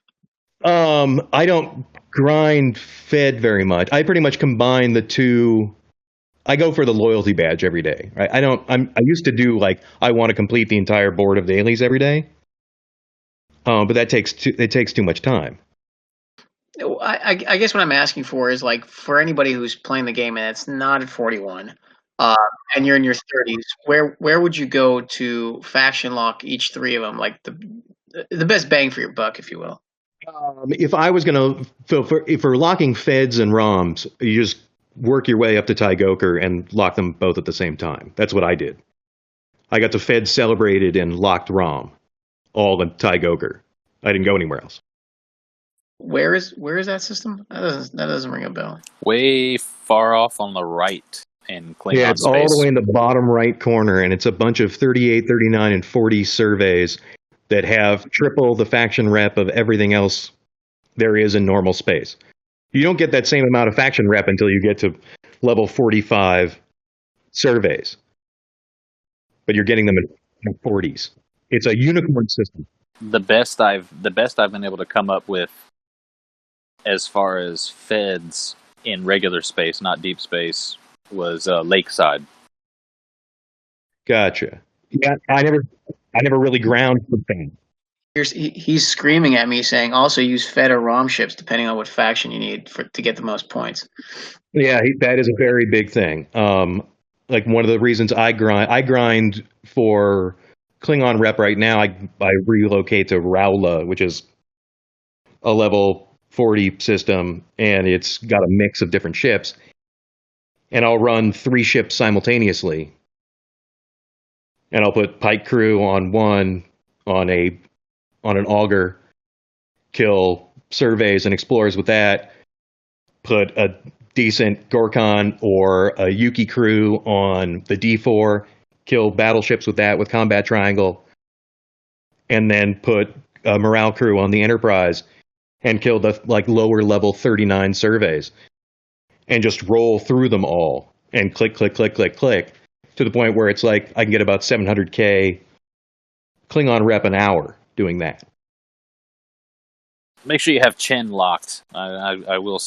I don't grind fed very much. I pretty much combine the two. I go for the loyalty badge every day. Right? I used to do like I want to complete the entire board of dailies every day. But that takes too much time. I guess what I'm asking for is like for anybody who's playing the game and it's not at 41, and you're in your 30s, where would you go to faction lock each three of them, like the best bang for your buck, if you will? If I was going to, if we're locking feds and ROMs, you just work your way up to Tygoker and lock them both at the same time. That's what I did. I got the feds celebrated and locked ROM, all in Tygoker. I didn't go anywhere else. Where is that system? That doesn't ring a bell. Way far off on the right in Klingon Yeah, it's space. all the way in the bottom right corner, and it's a bunch of 38, 39, and 40 surveys that have triple the faction rep of everything else there is in normal space. You don't get that same amount of faction rep until you get to level 45 surveys, but you're getting them in 40s. It's a unicorn system. The best I've been able to come up with as far as feds in regular space, not deep space, was Lakeside. Gotcha. Yeah, I never really ground for fans. He's screaming at me saying also use Fed or ROM ships depending on what faction you need to get the most points. Yeah, that is a very big thing. Like one of the reasons I grind for Klingon rep right now. I relocate to Raula, which is a level 40 system, and it's got a mix of different ships. And I'll run 3 ships simultaneously, and I'll put Pike crew on one on an auger, kill surveys and explorers with that. Put a decent Gorkon or a Yuki crew on the D4, kill battleships with that with combat triangle, and then put a morale crew on the Enterprise and kill the like lower level 39 surveys, and just roll through them all and click to the point where it's like I can get about 700k Klingon rep an hour doing that. Make sure you have Chen locked. I will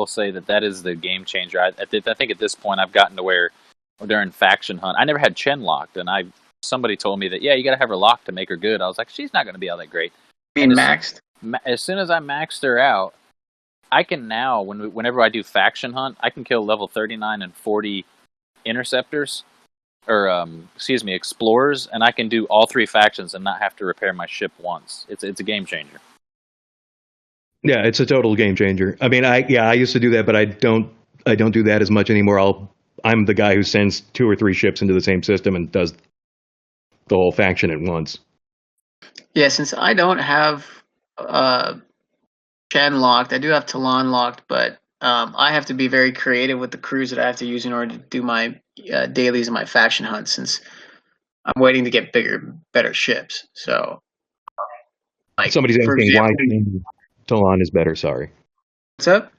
say that is the game changer. I think at this point I've gotten to where during faction hunt I never had Chen locked, and somebody told me that you got to have her locked to make her good. I was like, she's not going to be all that great. Being maxed? As soon as I maxed her out, I can now whenever I do faction hunt, I can kill level 39 and 40 interceptors, or explorers, and I can do all 3 factions and not have to repair my ship once. It's a game changer. Yeah, it's a total game changer. I mean, I used to do that, but I don't do that as much anymore. I'm the guy who sends 2 or 3 ships into the same system and does the whole faction at once. Yeah, since I don't have Chen locked, I do have Talon locked, but I have to be very creative with the crews that I have to use in order to do my dailies and my faction hunts, since I'm waiting to get bigger, better ships. So, like, somebody's asking why Talon is better. Sorry. What's up?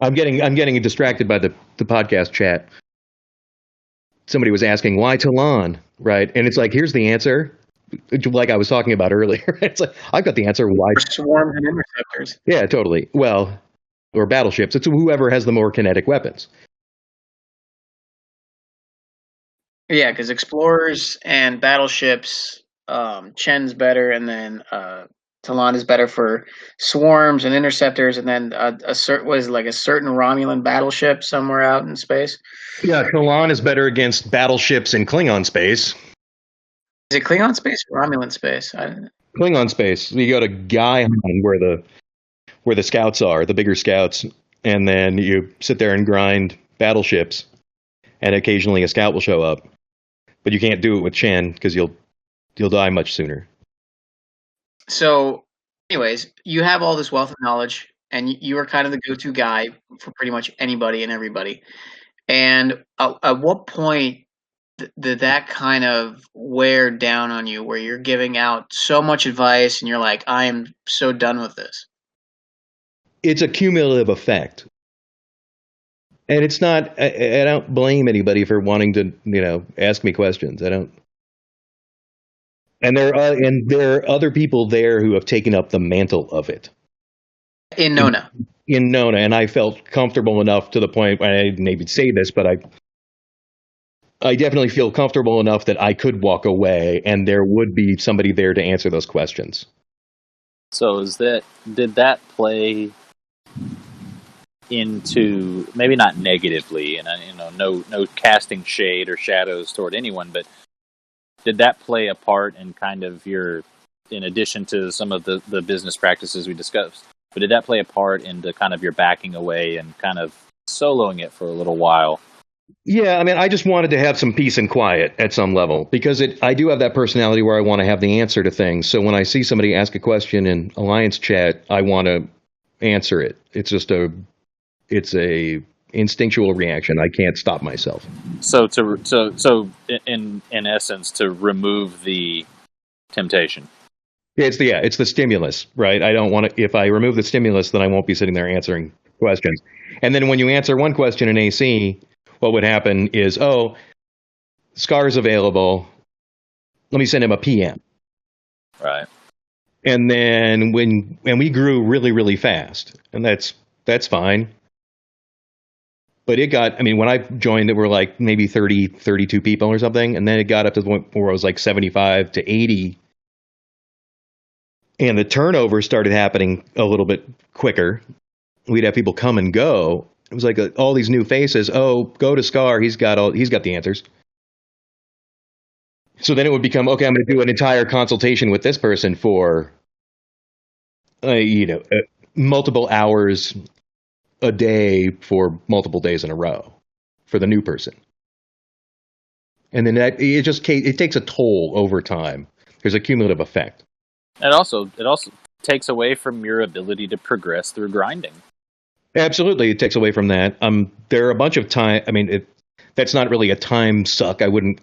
I'm getting distracted by the podcast chat. Somebody was asking why Talon, right? And it's like, here's the answer. Like I was talking about earlier. It's like, I've got the answer. Why? Swarms and interceptors. Yeah, totally. Well, or battleships. It's whoever has the more kinetic weapons. Yeah, because explorers and battleships, Chen's better, and then Talon is better for swarms and interceptors, and then a certain was like a certain Romulan battleship somewhere out in space. Yeah, Shalon is better against battleships in Klingon space. Is it Klingon space or Romulan space? Klingon space. You go to Gaihan where the scouts are, the bigger scouts, and then you sit there and grind battleships, and occasionally a scout will show up. But you can't do it with Chen because you'll die much sooner. So, anyways, you have all this wealth of knowledge, and you are kind of the go-to guy for pretty much anybody and everybody. And at what point did that kind of wear down on you, where you're giving out so much advice, and you're like, I am so done with this? It's a cumulative effect. And it's not, I don't blame anybody for wanting to, ask me questions. I don't. And there are other people there who have taken up the mantle of it. In Nona. In Nona, and I felt comfortable enough to the point, I didn't even say this, but I definitely feel comfortable enough that I could walk away and there would be somebody there to answer those questions. So did that play into, maybe not negatively, and no casting shade or shadows toward anyone, but did that play a part in kind of in addition to some of the business practices we discussed, but did that play a part into kind of your backing away and kind of soloing it for a little while? Yeah, I mean, I just wanted to have some peace and quiet at some level because I do have that personality where I want to have the answer to things. So when I see somebody ask a question in Alliance chat, I want to answer it. It's a instinctual reaction. I can't stop myself. So in essence, to remove the temptation. It's the stimulus, right? I don't want to. If I remove the stimulus, then I won't be sitting there answering questions. And then when you answer one question in AC, what would happen is, Scar's available. Let me send him a PM. Right. And then when we grew really, really fast, and that's fine. But when I joined, there were like maybe 30, 32 people or something. And then it got up to the point where it was like 75 to 80. And the turnover started happening a little bit quicker. We'd have people come and go. It was like all these new faces. Oh, go to Scar. He's got the answers. So then it would become, okay, I'm going to do an entire consultation with this person for, multiple hours a day for multiple days in a row for the new person. And then it takes a toll over time. There's a cumulative effect. It also takes away from your ability to progress through grinding. Absolutely, it takes away from that. There are a bunch of time. I mean, that's not really a time suck. I wouldn't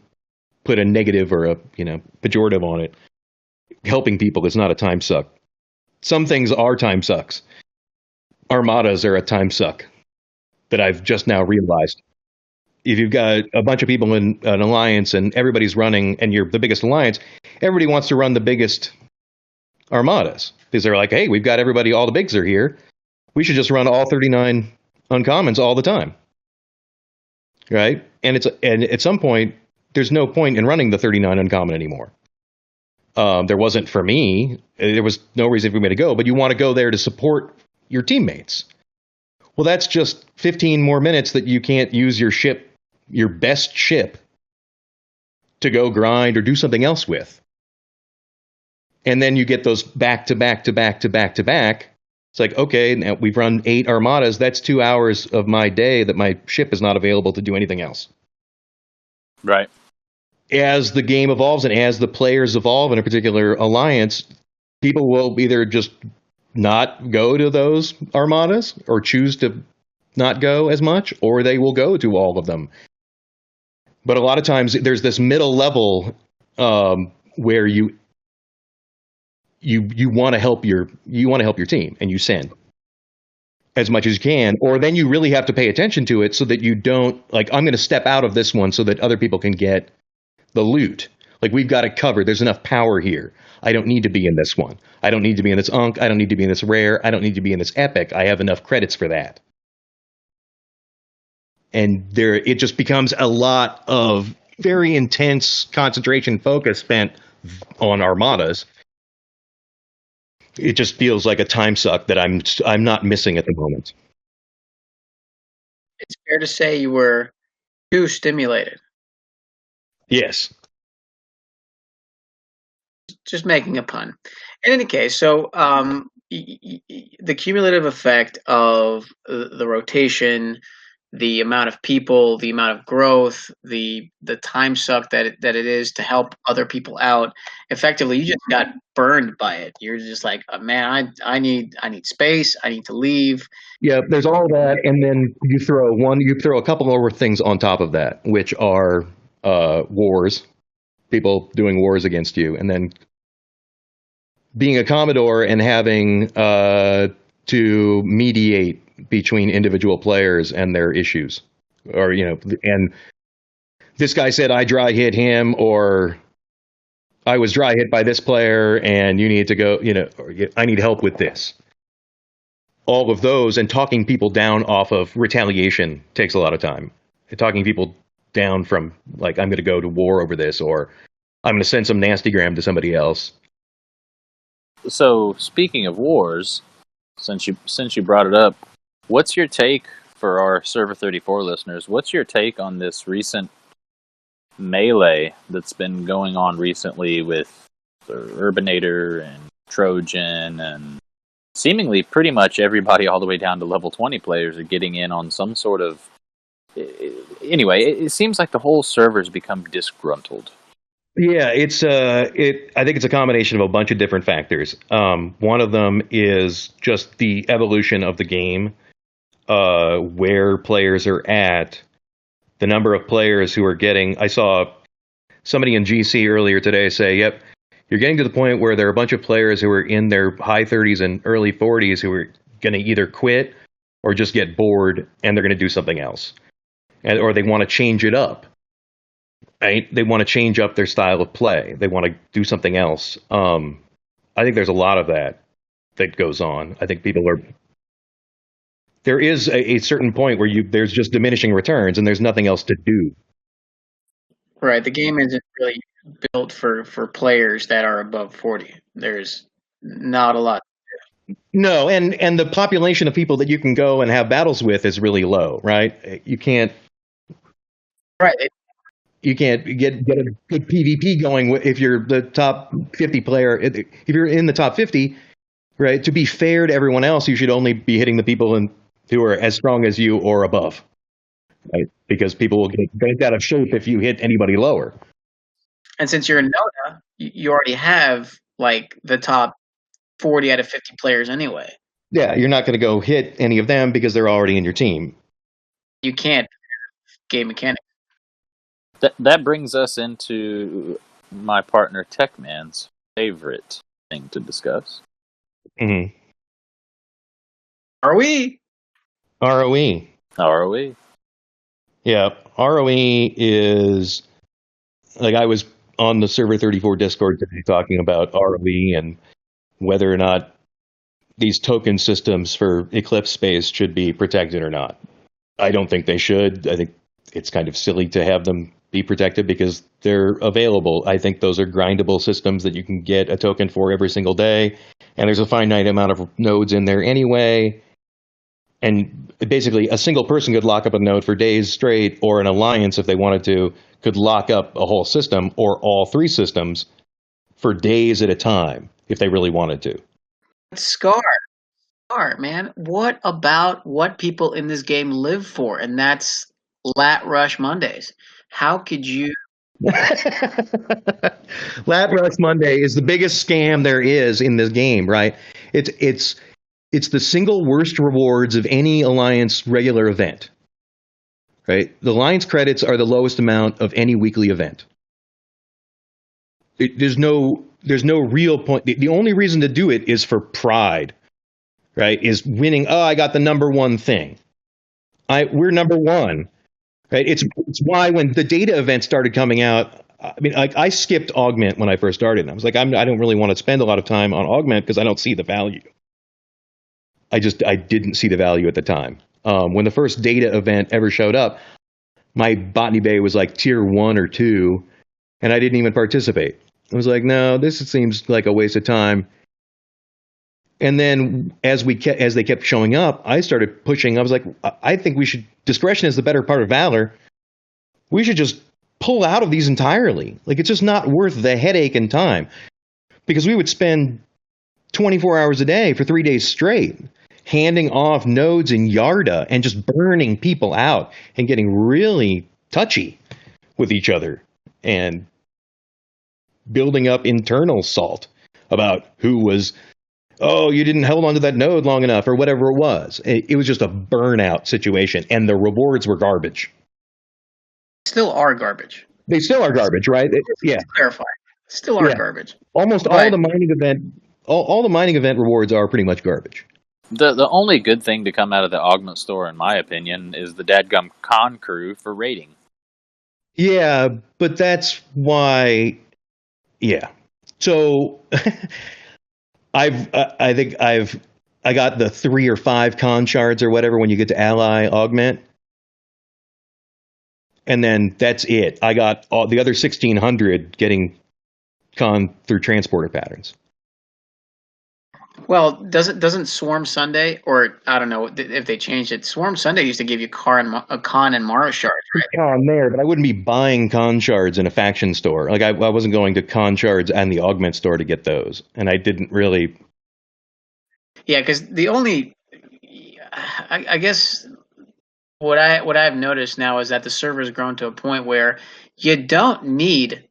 put a negative or a pejorative on it. Helping people is not a time suck. Some things are time sucks. Armadas are a time suck that I've just now realized. If you've got a bunch of people in an alliance and everybody's running, and you're the biggest alliance, everybody wants to run the biggest armadas because they're like, hey, we've got everybody, all the bigs are here. We should just run all 39 uncommons all the time, right? And at some point, there's no point in running the 39 uncommon anymore. There wasn't for me. There was no reason for me to go, but you want to go there to support your teammates. Well, that's just 15 more minutes that you can't use your best ship, to go grind or do something else with. And then you get those back to back to back to back to back. It's like, okay, now we've run 8 armadas. That's 2 hours of my day that my ship is not available to do anything else. Right. As the game evolves and as the players evolve in a particular alliance, people will either just not go to those armadas or choose to not go as much, or they will go to all of them. But a lot of times there's this middle level where you want to help your team, and you send as much as you can, or then you really have to pay attention to it so that you don't, like, I'm going to step out of this one so that other people can get the loot. Like, we've got it covered. There's enough power here. I don't need to be in this one. I don't need to be in this Unk. I don't need to be in this Rare. I don't need to be in this Epic. I have enough credits for that. And it just becomes a lot of very intense concentration focus spent on armadas. It just feels like a time suck that I'm not missing at the moment. It's fair to say you were too stimulated. Yes. Just making a pun. In any case, so the cumulative effect of the rotation, the amount of people, the amount of growth, the time suck that it is to help other people out. Effectively, you just got burned by it. You're just like, oh, man, I need space. I need to leave. Yeah, there's all that, and then you throw a couple more things on top of that, which are wars, people doing wars against you, and then being a Commodore and having to mediate between individual players and their issues, or and this guy said I dry hit him, or I was dry hit by this player, and you need to go, or I need help with this. All of those, and talking people down off of retaliation takes a lot of time. Talking people down from, like, I'm going to go to war over this, or I'm going to send some nastygram to somebody else. So, speaking of wars, since you brought it up, what's your take for our Server 34 listeners? What's your take on this recent melee that's been going on recently with the Urbanator and Trojan, and seemingly pretty much everybody all the way down to level 20 players are getting in on some sort of... Anyway, it seems like the whole server's become disgruntled. Yeah, I think it's a combination of a bunch of different factors. One of them is just the evolution of the game, where players are at, the number of players who are getting... I saw somebody in GC earlier today say, yep, you're getting to the point where there are a bunch of players who are in their high 30s and early 40s who are going to either quit or just get bored, and they're going to do something else. Or they want to change it up. Right? They want to change up their style of play. They want to do something else. I think there's a lot of that goes on. I think people are... There is a certain point where there's just diminishing returns, and there's nothing else to do. Right. The game isn't really built for players that are above 40. There's not a lot. No, and the population of people that you can go and have battles with is really low, right? You can't... Right. You can't get a good PvP going if you're the top 50 player. If you're in the top 50, right, to be fair to everyone else, you should only be hitting the people who are as strong as you or above, right? Because people will get bent out of shape if you hit anybody lower. And since you're in Nota, you already have, like, the top 40 out of 50 players anyway. Yeah, you're not going to go hit any of them because they're already in your team. You can't game mechanics. That brings us into my partner Techman's favorite thing to discuss. Mm-hmm. Are we? ROE. ROE. Yeah, ROE is... Like, I was on the Server 34 Discord today talking about ROE and whether or not these token systems for Eclipse space should be protected or not. I don't think they should. I think it's kind of silly to have them be protected because they're available. I think those are grindable systems that you can get a token for every single day, and there's a finite amount of nodes in there anyway. And basically, a single person could lock up a node for days straight, or an alliance, if they wanted to, could lock up a whole system or all three systems for days at a time if they really wanted to. Scar, man. What about what people in this game live for? And that's Lat Rush Mondays. How could you... Lat Rush Monday is the biggest scam there is in this game, right? It's the single worst rewards of any Alliance regular event. Right? The Alliance credits are the lowest amount of any weekly event. There's no real point. The only reason to do it is for pride, right? Is winning. Oh, I got the number one thing. We're number one, right? It's why when the data event started coming out, I mean, I skipped Augment when I first started. I was like, I don't really want to spend a lot of time on Augment because I don't see the value. I didn't see the value at the time. When the first data event ever showed up, My botany bay was like tier 1 or 2, and I didn't even participate. I was like, no, this seems like a waste of time. And then as they kept showing up, I started pushing. I was like, I think we should. Discretion is the better part of valor. We should just pull out of these entirely. Like, it's just not worth the headache and time, because we would spend 24 hours a day for 3 days straight handing off nodes in Yarda and just burning people out and getting really touchy with each other and building up internal salt about who was, oh, you didn't hold on to that node long enough or whatever it was. It was just a burnout situation, and the rewards were garbage. Still are garbage. They still are garbage, right? Yeah. Clarify. Still are garbage. Almost all the mining event rewards are pretty much garbage. The only good thing to come out of the augment store, in my opinion, is the dadgum con crew for raiding. Yeah, but that's why. Yeah. So I got the 3 or 5 con shards or whatever when you get to ally augment. And then that's it. I got all the other 1,600 getting con through transporter patterns. Well, doesn't Swarm Sunday, or I don't know if they changed it. Swarm Sunday used to give you con and Mara shards, right? Con there, but I wouldn't be buying con shards in a faction store. Like I wasn't going to con shards and the augment store to get those, and I didn't really. Yeah, because the only, I guess, what I've noticed now is that the server's grown to a point where you don't need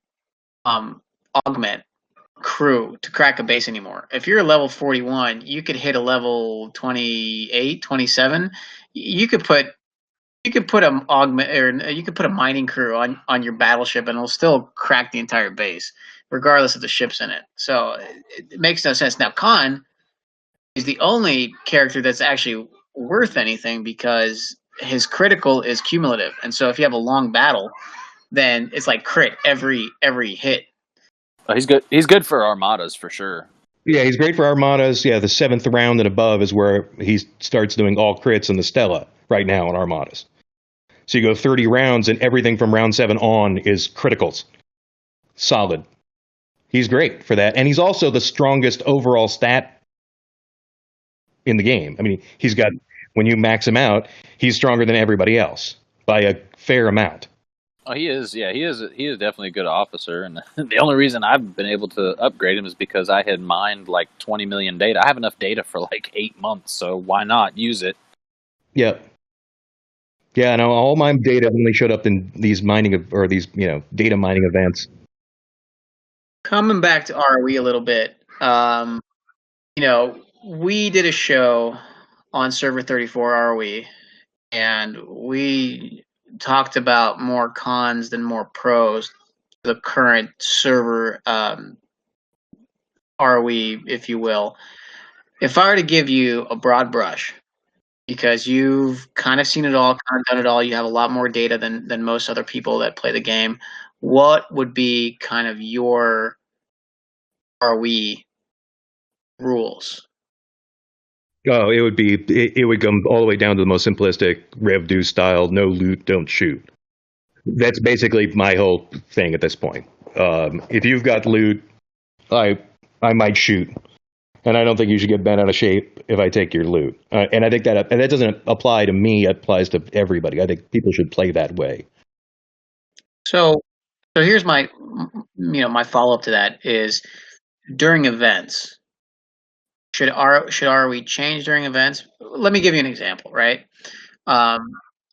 augment crew to crack a base anymore. If you're a level 41, you could hit a level 28, 27. You could put a augment, or you could put a mining crew on your battleship, and it'll still crack the entire base, regardless of the ships in it. So it makes no sense. Now, Khan is the only character that's actually worth anything because his critical is cumulative, and so if you have a long battle, then it's like crit every hit. He's good. He's good for armadas for sure. Yeah, he's great for armadas. Yeah, the 7th round and above is where he starts doing all crits in the Stella right now on armadas. So you go 30 rounds, and everything from round 7 on is criticals. Solid. He's great for that, and he's also the strongest overall stat in the game. I mean, he's got, when you max him out, he's stronger than everybody else by a fair amount. Oh, he is. Yeah, he is definitely a good officer, and the only reason I've been able to upgrade him is because I had mined like 20 million data. I have enough data for like 8 months, so why not use it? Yep. Yeah, no, all my data only showed up in these data mining events. Coming back to ROE a little bit, we did a show on server 34 ROE, and we talked about more cons than more pros. The current server ROE, if you will. If I were to give you a broad brush, because you've kind of seen it all, kind of done it all, you have a lot more data than most other people that play the game, what would be kind of your ROE rules? Oh, it would come all the way down to the most simplistic Rev Do style, no loot, don't shoot. That's basically my whole thing at this point. If you've got loot, I might shoot, and I don't think you should get bent out of shape if I take your loot. And I think that doesn't apply to me; it applies to everybody. I think people should play that way. So here's my follow up to that is during events. Should ROE change during events? Let me give you an example, right? A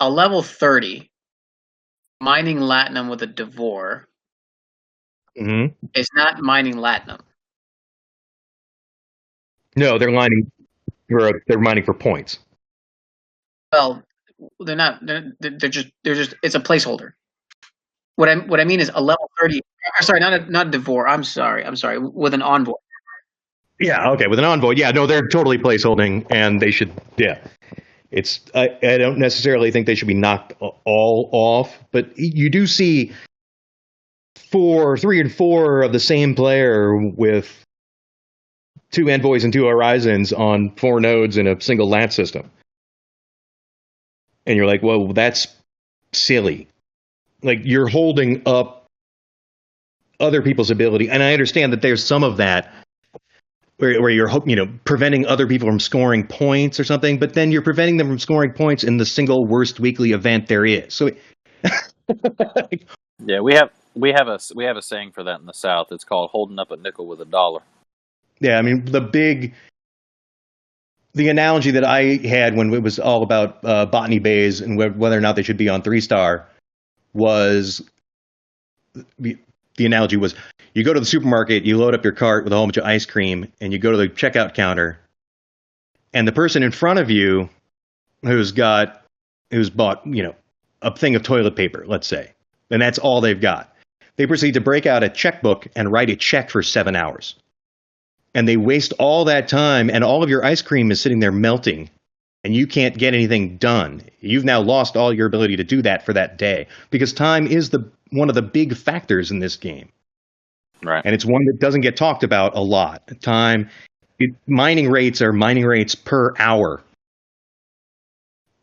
level 30 mining Latinum with a Devore is not mining Latinum. No, they're mining for points. Well, they're not. They're just. It's a placeholder. What I mean is a level 30. Sorry, not a Devore. I'm sorry. With an Envoy. Yeah, okay, with an Envoy. Yeah, no, they're totally placeholding, and they should, yeah. I don't necessarily think they should be knocked all off, but you do see 3 and 4 of the same player with 2 Envoys and 2 Horizons on 4 nodes in a single lat system. And you're like, well, that's silly. like you're holding up other people's ability. And I understand that there's some of that where you're preventing other people from scoring points or something, but then you're preventing them from scoring points in the single worst weekly event there is. So yeah, we have a saying for that in the South. It's called holding up a nickel with a dollar. yeah, I mean the analogy that I had when it was all about botany bays and whether or not they should be on 3-star was the analogy was you go to the supermarket, you load up your cart with a whole bunch of ice cream, and you go to the checkout counter, and the person in front of you who's bought a thing of toilet paper, let's say, and that's all they've got. They proceed to break out a checkbook and write a check for 7 hours. And they waste all that time, and all of your ice cream is sitting there melting, and you can't get anything done. You've now lost all your ability to do that for that day, because time is one of the big factors in this game. Right. And it's one that doesn't get talked about a lot. Mining rates are mining rates per hour.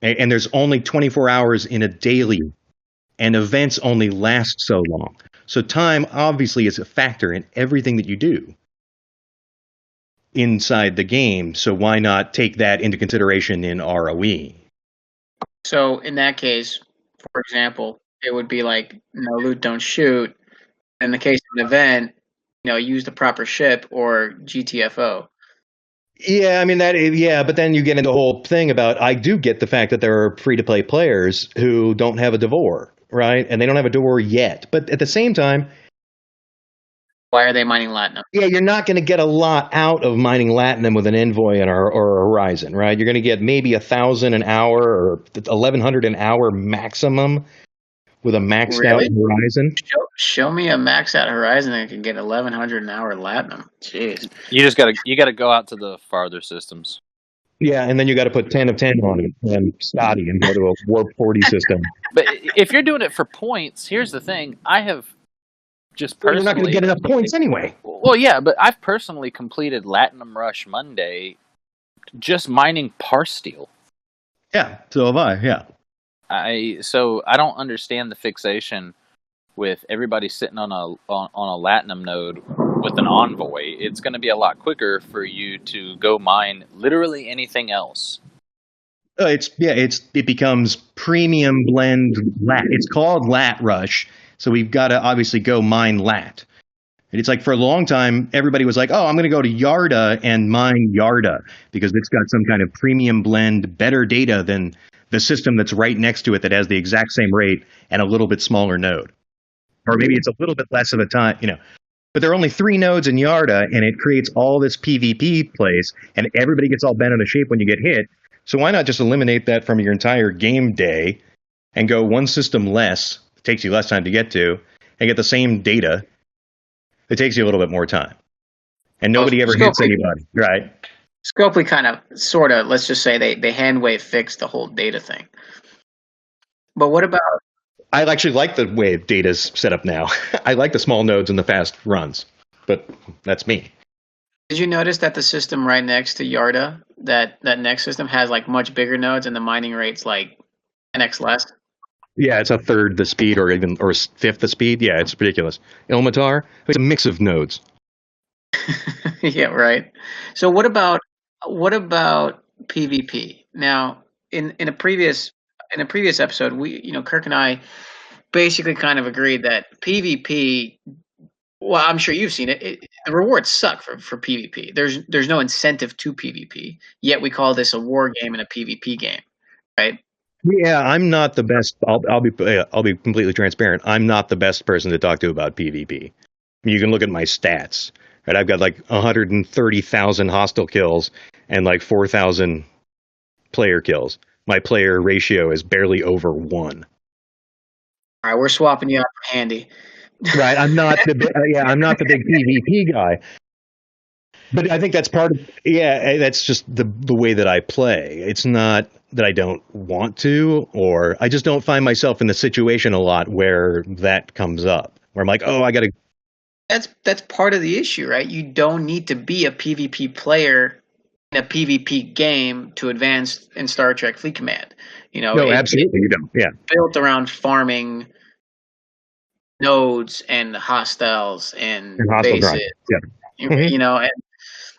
And there's only 24 hours in a daily, and events only last so long. So time obviously is a factor in everything that you do inside the game. So why not take that into consideration in ROE? So in that case, for example, it would be like no loot, don't shoot. In the case of an event, use the proper ship or GTFO. Yeah, I mean but then you get into the whole thing about I do get the fact that there are free-to-play players who don't have a Devore, right? And they don't have a Devore yet. But at the same time, why are they mining Latinum? Yeah, you're not going to get a lot out of mining Latinum with an Envoy or a Horizon, right? You're going to get maybe 1,000 an hour or 1,100 an hour maximum with a maxed out Horizon. Show me a maxed out Horizon that can get 1,100 an hour Latinum. Jeez. You gotta go out to the farther systems. Yeah, and then you got to put 10 of 10 on it and Scotty and go to a Warp 40 system. But if you're doing it for points, here's the thing. I have just personally... You're not going to get enough points anyway. Well, yeah, but I've personally completed Latinum Rush Monday just mining Par Steel. Yeah, so have I, yeah. So I don't understand the fixation with everybody sitting on a Latinum node with an Envoy. It's going to be a lot quicker for you to go mine literally anything else. It becomes premium blend lat. It's called Lat Rush, so we've got to obviously go mine lat. And it's like for a long time, everybody was like, oh, I'm going to go to Yarda and mine Yarda because it's got some kind of premium blend, better data than the system that's right next to it that has the exact same rate and a little bit smaller node. Or maybe it's a little bit less of a time, But there are only 3 nodes in Yarda, and it creates all this PvP place, and everybody gets all bent out of shape when you get hit. So why not just eliminate that from your entire game day and go one system less, it takes you less time to get to, and get the same data. It takes you a little bit more time. And nobody ever hits anybody, right? Scopely kind of, sort of, let's just say they hand-wave fixed the whole data thing. But what about... I actually like the way data's set up now. I like the small nodes and the fast runs, but that's me. Did you notice that the system right next to Yarda, that next system has like much bigger nodes and the mining rate's like 10x less? Yeah, it's a third the speed or fifth the speed. Yeah, it's ridiculous. Ilmatar, it's a mix of nodes. Yeah, right. So what about PvP? Now, in a previous episode, Kirk and I basically kind of agreed that PvP. Well, I'm sure you've seen it. The rewards suck for PvP. There's no incentive to PvP. Yet we call this a war game and a PvP game, right? Yeah, I'm not the best. I'll be completely transparent. I'm not the best person to talk to about PvP. You can look at my stats. Right, I've got like 130,000 hostile kills and like 4,000 player kills. My player ratio is barely over 1. All right, we're swapping you out for Handy. Right, I'm not the big PvP guy. But I think that's part of that's just the way that I play. It's not that I don't want to, or I just don't find myself in the situation a lot where that comes up. Where I'm like, oh, I got to. That's part of the issue, right? You don't need to be a PvP player in a PvP game to advance in Star Trek Fleet Command. No, absolutely you don't. Yeah, built around farming nodes and hostiles and And hostile bases, drone. Yeah. Mhm. you know,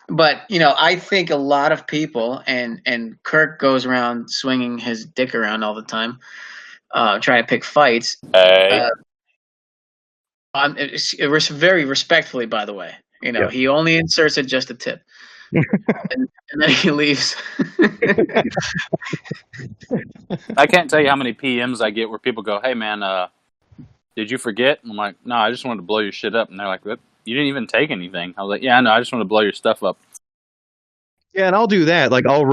but I think a lot of people, and Kirk goes around swinging his dick around all the time, trying to pick fights. Hey. Uh, it was very respectfully, by the way. Yeah. He only inserts it just a tip, and then he leaves. I can't tell you how many PMs I get where people go, "Hey man, did you forget?" And I'm like, "No, I just wanted to blow your shit up." And they're like, "What? You didn't even take anything." I was like, "Yeah, I know. I just want to blow your stuff up." Yeah, and I'll do that. Like I'll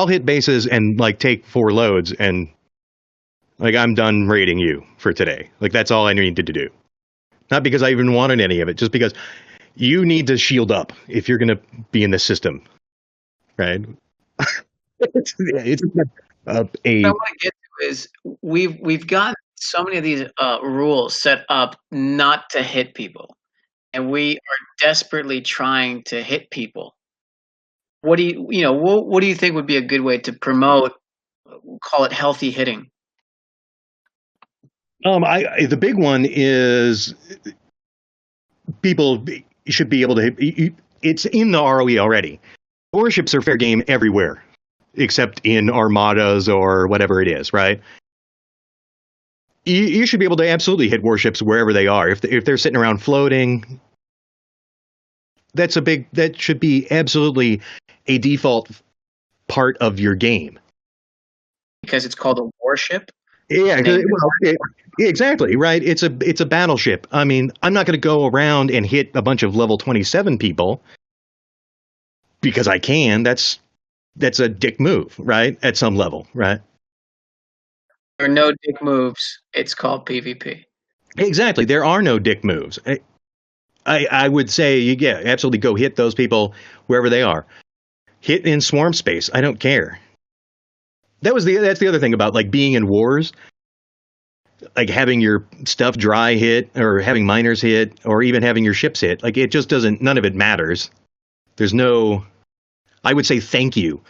hit bases and like take 4 loads, and like I'm done raiding you for today. Like that's all I needed to do. Not because I even wanted any of it, just because you need to shield up if you're going to be in the system, right? it's a What I want to get to is we've got so many of these rules set up not to hit people, and we are desperately trying to hit people. What do what do you think would be a good way to promote, call it healthy hitting? the big one is people should be able to. It's in the ROE already. Warships are fair game everywhere, except in armadas or whatever it is, right? You should be able to absolutely hit warships wherever they are. If they're sitting around floating, that should be absolutely a default part of your game. Because it's called a warship. Yeah, exactly, right. It's a battleship. I mean, I'm not going to go around and hit a bunch of level 27 people because I can. That's a dick move, right? At some level, right? There are no dick moves. It's called PvP. Exactly. There are no dick moves. I would say, yeah, absolutely go hit those people wherever they are. Hit in swarm space. I don't care. That's the other thing about like being in wars, like having your stuff dry hit or having miners hit or even having your ships hit. Like it just doesn't. None of it matters. There's no. I would say thank you.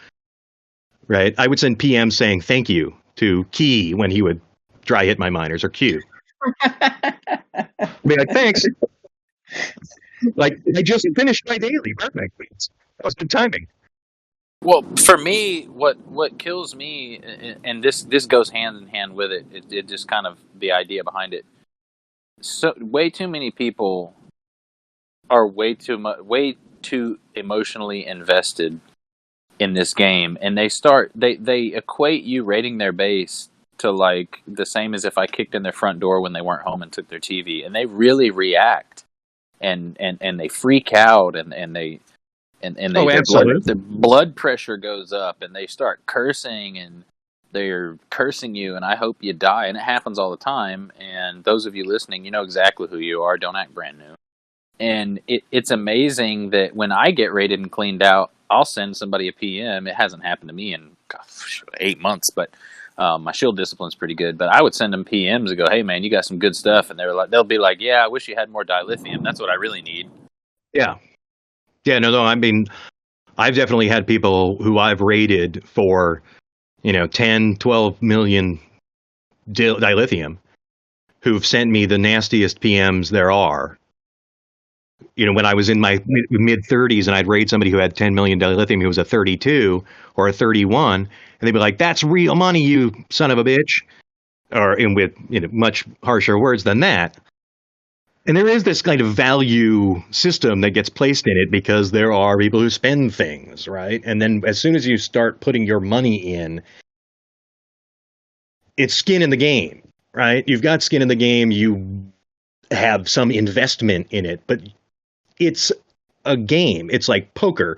Right. I would send PM saying thank you to Key when he would dry hit my miners or Q. Be like thanks. Like I just finished my daily. Perfect. That was good timing. Well, for me, what kills me, and this goes hand in hand with it, it just kind of the idea behind it. So way too many people are way too emotionally invested in this game, and they equate you raiding their base to like the same as if I kicked in their front door when they weren't home and took their TV, and they really react and they freak out and they their blood pressure goes up and they start cursing and they're cursing you and I hope you die, and it happens all the time. And those of you listening, you know exactly who you are. Don't act brand new. And it's amazing that when I get raided and cleaned out, I'll send somebody a PM. It hasn't happened to me in 8 months, but my shield discipline's pretty good. But I would send them PMs and go, "Hey man, you got some good stuff," and they'll be like, "Yeah, I wish you had more dilithium. That's what I really need." Yeah. Yeah, no, I mean, I've definitely had people who I've rated for, 10, 12 million dilithium who've sent me the nastiest PMs there are. When I was in my mid 30s and I'd raid somebody who had 10 million dilithium who was a 32 or a 31, and they'd be like, "That's real money, you son of a bitch," or with much harsher words than that. And there is this kind of value system that gets placed in it because there are people who spend things, right? And then as soon as you start putting your money in, it's skin in the game, right? You've got skin in the game, you have some investment in it, but it's a game. It's like poker.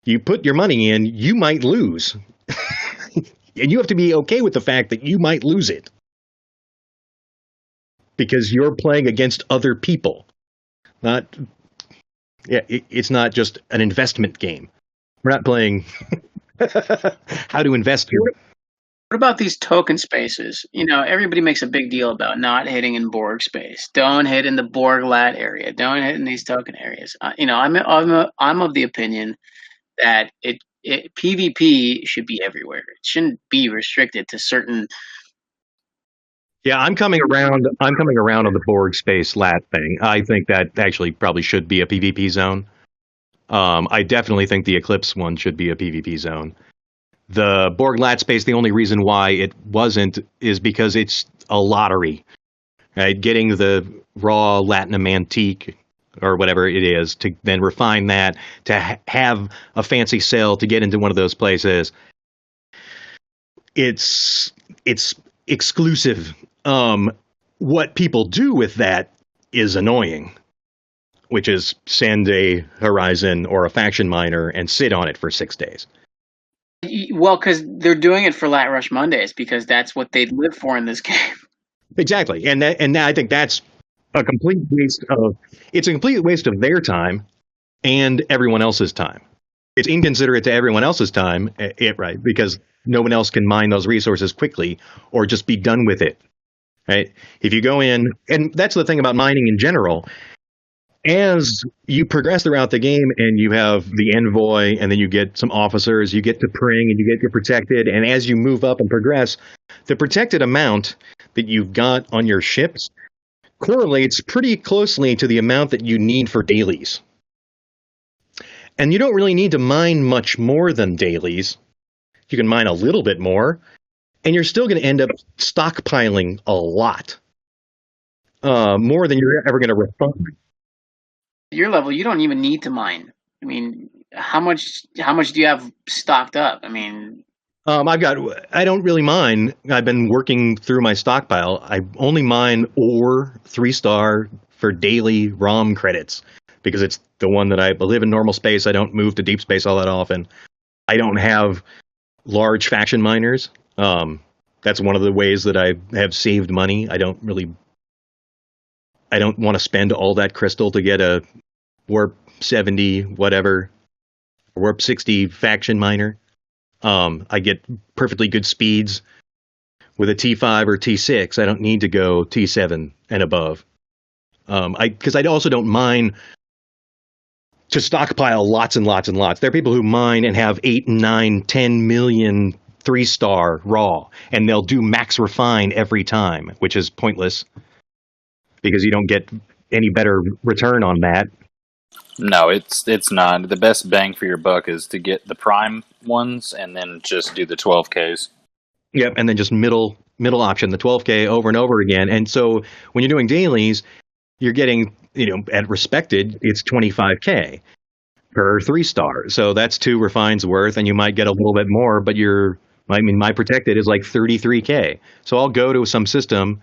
You put your money in, you might lose. And you have to be okay with the fact that you might lose it. Because you're playing against other people. It's not just an investment game. We're not playing how to invest here. What about these token spaces? Everybody makes a big deal about not hitting in Borg space. Don't hit in the Borg lat area. Don't hit in these token areas. I'm of the opinion that PvP should be everywhere. It shouldn't be restricted to certain Yeah, I'm coming around. I'm coming around on the Borg space lat thing. I think that actually probably should be a PvP zone. I definitely think the Eclipse one should be a PvP zone. The Borg lat space, the only reason why it wasn't is because it's a lottery. Right? Getting the raw Latinum antique or whatever it is to then refine that to have a fancy cell to get into one of those places. It's exclusive. What people do with that is annoying, which is send a Horizon or a faction miner and sit on it for 6 days. Well, because they're doing it for Lat Rush Mondays because that's what they live for in this game. Exactly, and I think that's a complete waste of. It's a complete waste of their time and everyone else's time. It's inconsiderate to everyone else's time, right? Because no one else can mine those resources quickly or just be done with it. Right? If you go in, and that's the thing about mining in general. As you progress throughout the game and you have the envoy and then you get some officers, you get to Pring and you get your protected, and as you move up and progress, the protected amount that you've got on your ships correlates pretty closely to the amount that you need for dailies. And you don't really need to mine much more than dailies. You can mine a little bit more, and you're still going to end up stockpiling a lot. More than you're ever going to refine. Your level, you don't even need to mine. I mean, how much do you have stocked up? I mean, I don't really mine. I've been working through my stockpile. I only mine ore 3-star for daily ROM credits because it's the one that I live in normal space. I don't move to deep space all that often. I don't have large faction miners. That's one of the ways that I have saved money. I don't want to spend all that crystal to get a warp 70 whatever, warp 60 faction miner. I get perfectly good speeds with a T5 or T6. I don't need to go T7 and above. Because I also don't mine to stockpile lots and lots and lots. There are people who mine and have 8, 9, 10 million 3-star raw, and they'll do max refine every time, which is pointless because you don't get any better return on that. No, it's not. The best bang for your buck is to get the prime ones and then just do the 12Ks. Yep, and then just middle option, the 12K over and over again. And so when you're doing dailies, you're getting, at respected, it's 25K per 3-star. So that's 2 refines worth, and you might get a little bit more, but my protected is like 33K. So I'll go to some system,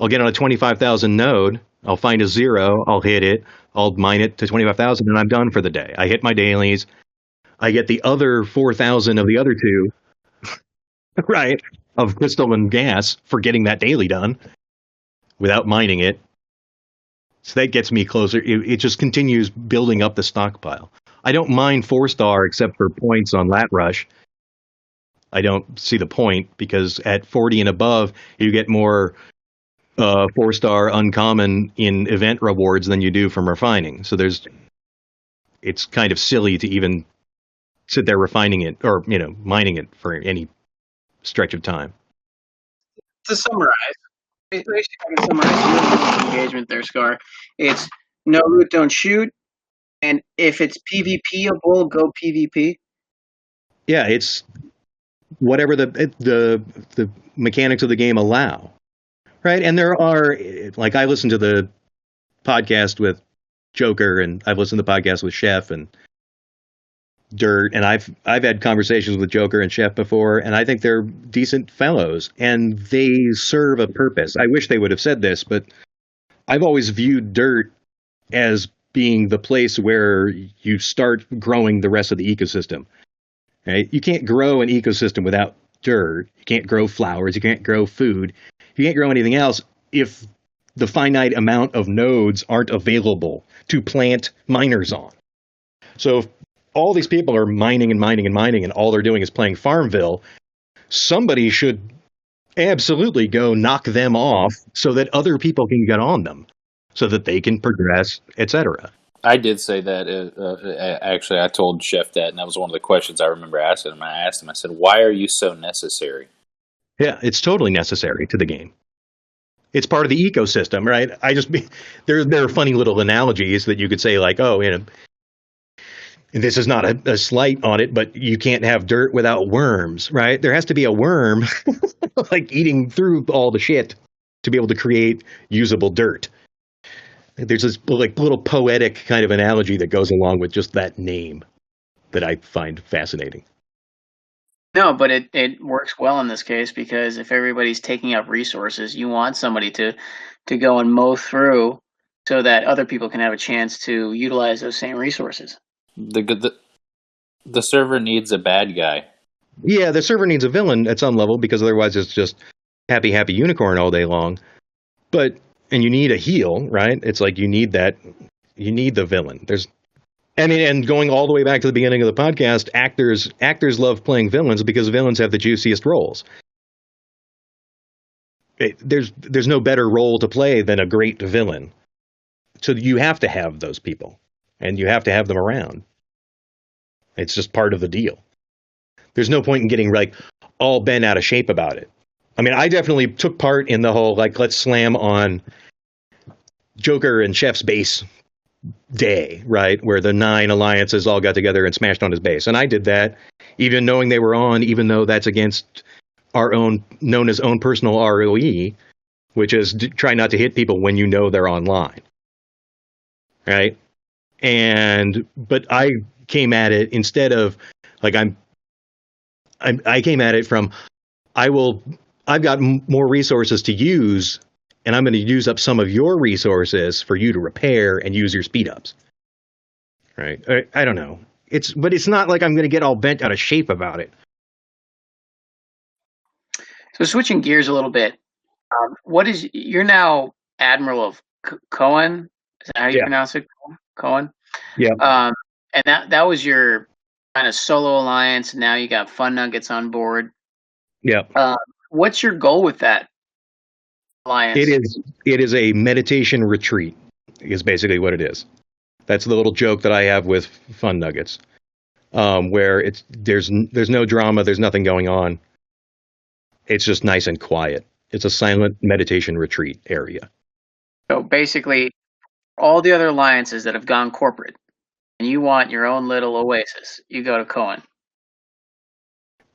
I'll get on a 25,000 node, I'll find a 0, I'll hit it, I'll mine it to 25,000, and I'm done for the day. I hit my dailies. I get the other 4,000 of the other 2, right, of crystal and gas for getting that daily done without mining it. So that gets me closer. It just continues building up the stockpile. I don't mine 4-star except for points on Lat Rush. I don't see the point because at 40 and above, you get more 4-star uncommon in event rewards than you do from refining. So it's kind of silly to even sit there refining it or mining it for any stretch of time. to summarize, basically to summarize your engagement there, Scar. It's no root, don't shoot, and if it's PvPable, go PvP. Yeah, it's whatever the mechanics of the game allow. Right, and there are, like, I listened to the podcast with Joker, and I've listened to the podcast with Chef and Dirt, and I've had conversations with Joker and Chef before, and I think they're decent fellows, and they serve a purpose. I wish they would have said this, but I've always viewed Dirt as being the place where you start growing the rest of the ecosystem. Right? You can't grow an ecosystem without dirt. You can't grow flowers. You can't grow food. You can't grow anything else if the finite amount of nodes aren't available to plant miners on. So if all these people are mining and mining and mining and all they're doing is playing Farmville, somebody should absolutely go knock them off so that other people can get on them, so that they can progress, etc. I did say that. Actually, I told Chef that, and that was one of the questions I remember asking him. I asked him, I said, why are you so necessary? Yeah, it's totally necessary to the game. It's part of the ecosystem, right? There are funny little analogies that you could say, like, oh, this is not a slight on it, but you can't have dirt without worms, right? There has to be a worm like eating through all the shit to be able to create usable dirt. There's this like little poetic kind of analogy that goes along with just that name that I find fascinating. No, but it works well in this case because if everybody's taking up resources, you want somebody to go and mow through so that other people can have a chance to utilize those same resources. The server needs a bad guy. Yeah, the server needs a villain at some level because otherwise it's just happy unicorn all day long. And you need a heel, right? It's like you need the villain. And going all the way back to the beginning of the podcast, actors love playing villains because villains have the juiciest roles. There's no better role to play than a great villain. So you have to have those people, and you have to have them around. It's just part of the deal. There's no point in getting like all bent out of shape about it. I mean, I definitely took part in the whole like let's slam on Joker and Chef's base day, right? Where the 9 alliances all got together and smashed on his base. And I did that even knowing they were on, even though that's against our own, known as own personal ROE, which is try not to hit people when you know they're online. Right? But I came at it instead of like I came at it from I've got more resources to use, and I'm going to use up some of your resources for you to repair and use your speed ups. Right? I don't know. But it's not like I'm going to get all bent out of shape about it. So switching gears a little bit, you're now Admiral of Cohen? Is that how you pronounce it? Cohen? Yeah. And that was your kind of solo alliance. Now you got Fun Nuggets on board. Yeah. What's your goal with that alliance? It is a meditation retreat, is basically what it is. That's the little joke that I have with Fun Nuggets, where there's no drama, there's nothing going on. It's just nice and quiet. It's a silent meditation retreat area. So basically, all the other alliances that have gone corporate, and you want your own little oasis, you go to Cohen.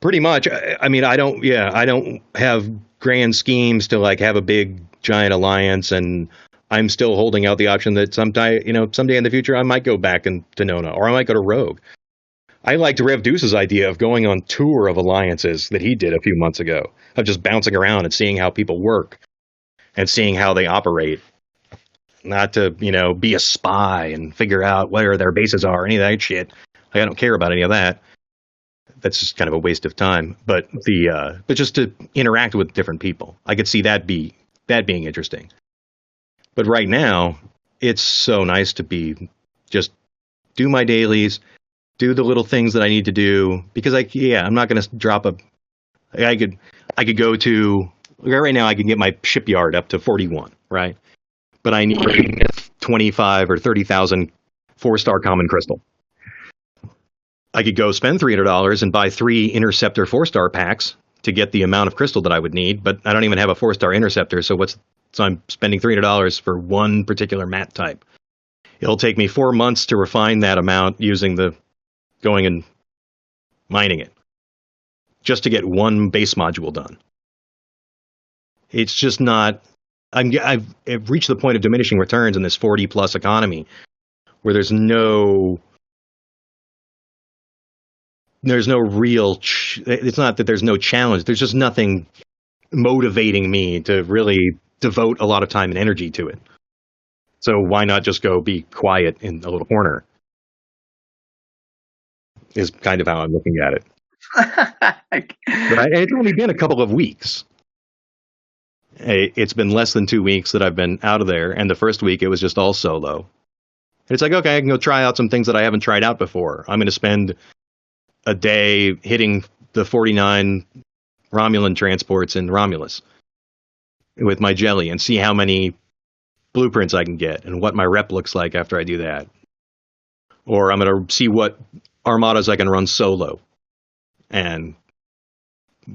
Pretty much. I mean, I don't have grand schemes to like have a big giant alliance, and I'm still holding out the option that someday in the future I might go back to Nona, or I might go to Rogue. I liked Rev Deuce's idea of going on tour of alliances that he did a few months ago, of just bouncing around and seeing how people work and seeing how they operate. Not to, be a spy and figure out where their bases are, any of that shit. I don't care about any of that. That's just kind of a waste of time. But just to interact with different people, I could see that being interesting. But right now, it's so nice to just do my dailies, do the little things that I need to do, because I'm not going to drop I could go to right now. I can get my shipyard up to 41, right? But I need 25 or 30,000 4-star common crystal. I could go spend $300 and buy 3 interceptor 4-star packs to get the amount of crystal that I would need, but I don't even have a 4-star interceptor, so I'm spending $300 for one particular mat type. It'll take me 4 months to refine that amount using going and mining it, just to get one base module done. It's just not. I've reached the point of diminishing returns in this 40 plus economy, where there's no real. It's not that there's no challenge. There's just nothing motivating me to really devote a lot of time and energy to it. So why not just go be quiet in a little corner? Is kind of how I'm looking at it. Right? And it's only been a couple of weeks. It's been less than 2 weeks that I've been out of there, and the first week it was just all solo. It's like, okay, I can go try out some things that I haven't tried out before. I'm going to spend a day hitting the 49 Romulan transports in Romulus with my jelly and see how many blueprints I can get and what my rep looks like after I do that. Or I'm going to see what armadas I can run solo and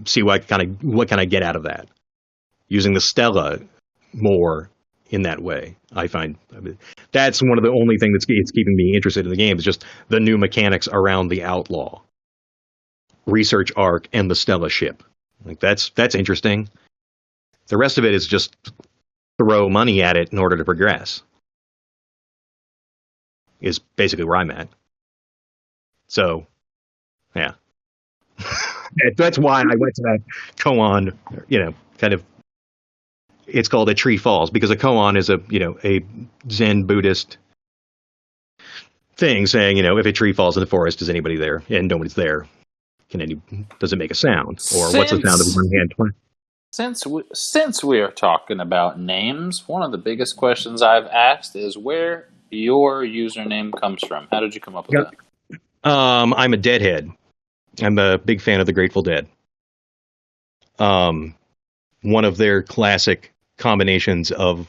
see what can I get out of that. Using the Stella, more in that way. I find that's one of the only thing that's it's keeping me interested in the game is just the new mechanics around the Outlaw, Research Arc, and the Stella ship. Like that's interesting. The rest of it is just throw money at it in order to progress. Is basically where I'm at. So, yeah. That's why I went to that koan, kind of. It's called a tree falls because a koan is a Zen Buddhist thing saying, if a tree falls in the forest, is anybody there? And nobody's there. Does it make a sound? Or what's the sound of one hand playing? Since we are talking about names, one of the biggest questions I've asked is where your username comes from. How did you come up with that? I'm a Deadhead. I'm a big fan of the Grateful Dead. One of their classic combinations and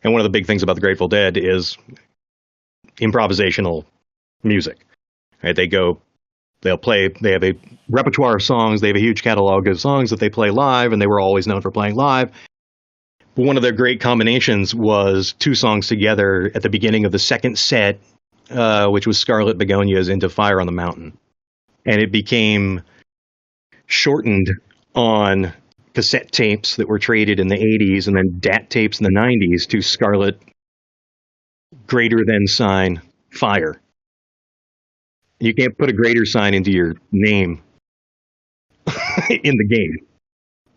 one of the big things about the Grateful Dead is improvisational music. Right? They have a repertoire of songs. They have a huge catalog of songs that they play live, and they were always known for playing live. But one of their great combinations was two songs together at the beginning of the second set, which was Scarlet Begonia's Into Fire on the Mountain. And it became shortened on cassette tapes that were traded in the 80s and then DAT tapes in the 90s to Scarlet greater than sign Fire. You can't put a greater sign into your name in the game.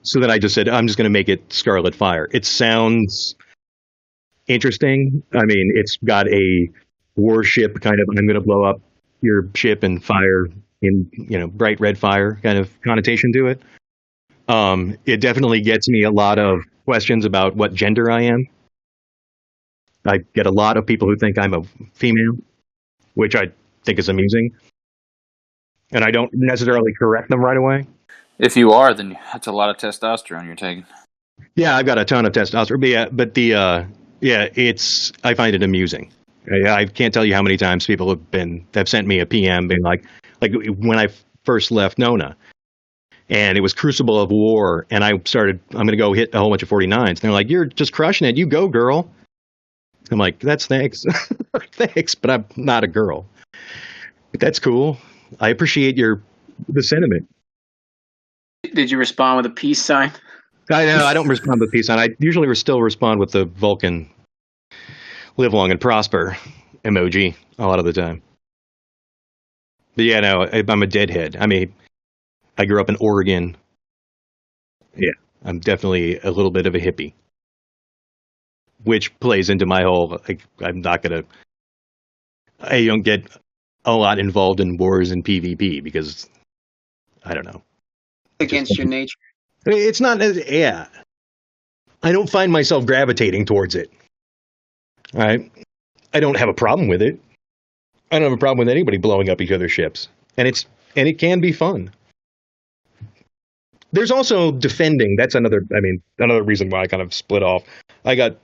So then I just said, I'm just going to make it ScarletFire. It sounds interesting. I mean, it's got a warship kind of, I'm going to blow up your ship and fire in, bright red fire kind of connotation to it. It definitely gets me a lot of questions about what gender I am. I get a lot of people who think I'm a female, which I think is amusing. And I don't necessarily correct them right away. If you are, then that's a lot of testosterone you're taking. Yeah, I've got a ton of testosterone. I find it amusing. I can't tell you how many times people have sent me a PM being like when I first left Nona, and it was Crucible of War, and I'm going to go hit a whole bunch of 49s. And they're like, you're just crushing it. You go, girl. I'm like, that's thanks. Thanks, but I'm not a girl. But that's cool. I appreciate the sentiment. Did you respond with a peace sign? I know, I don't respond with peace sign. I usually still respond with the Vulcan live long and prosper emoji a lot of the time. But yeah, no, I'm a deadhead. I mean, I grew up in Oregon. Yeah, I'm definitely a little bit of a hippie. Which plays into my whole, I don't get a lot involved in wars and PvP because, I don't know. Against your nature. It's not, yeah. I don't find myself gravitating towards it. All right? I don't have a problem with it. I don't have a problem with anybody blowing up each other's ships. And it can be fun. There's also defending. That's another reason why I kind of split off. I got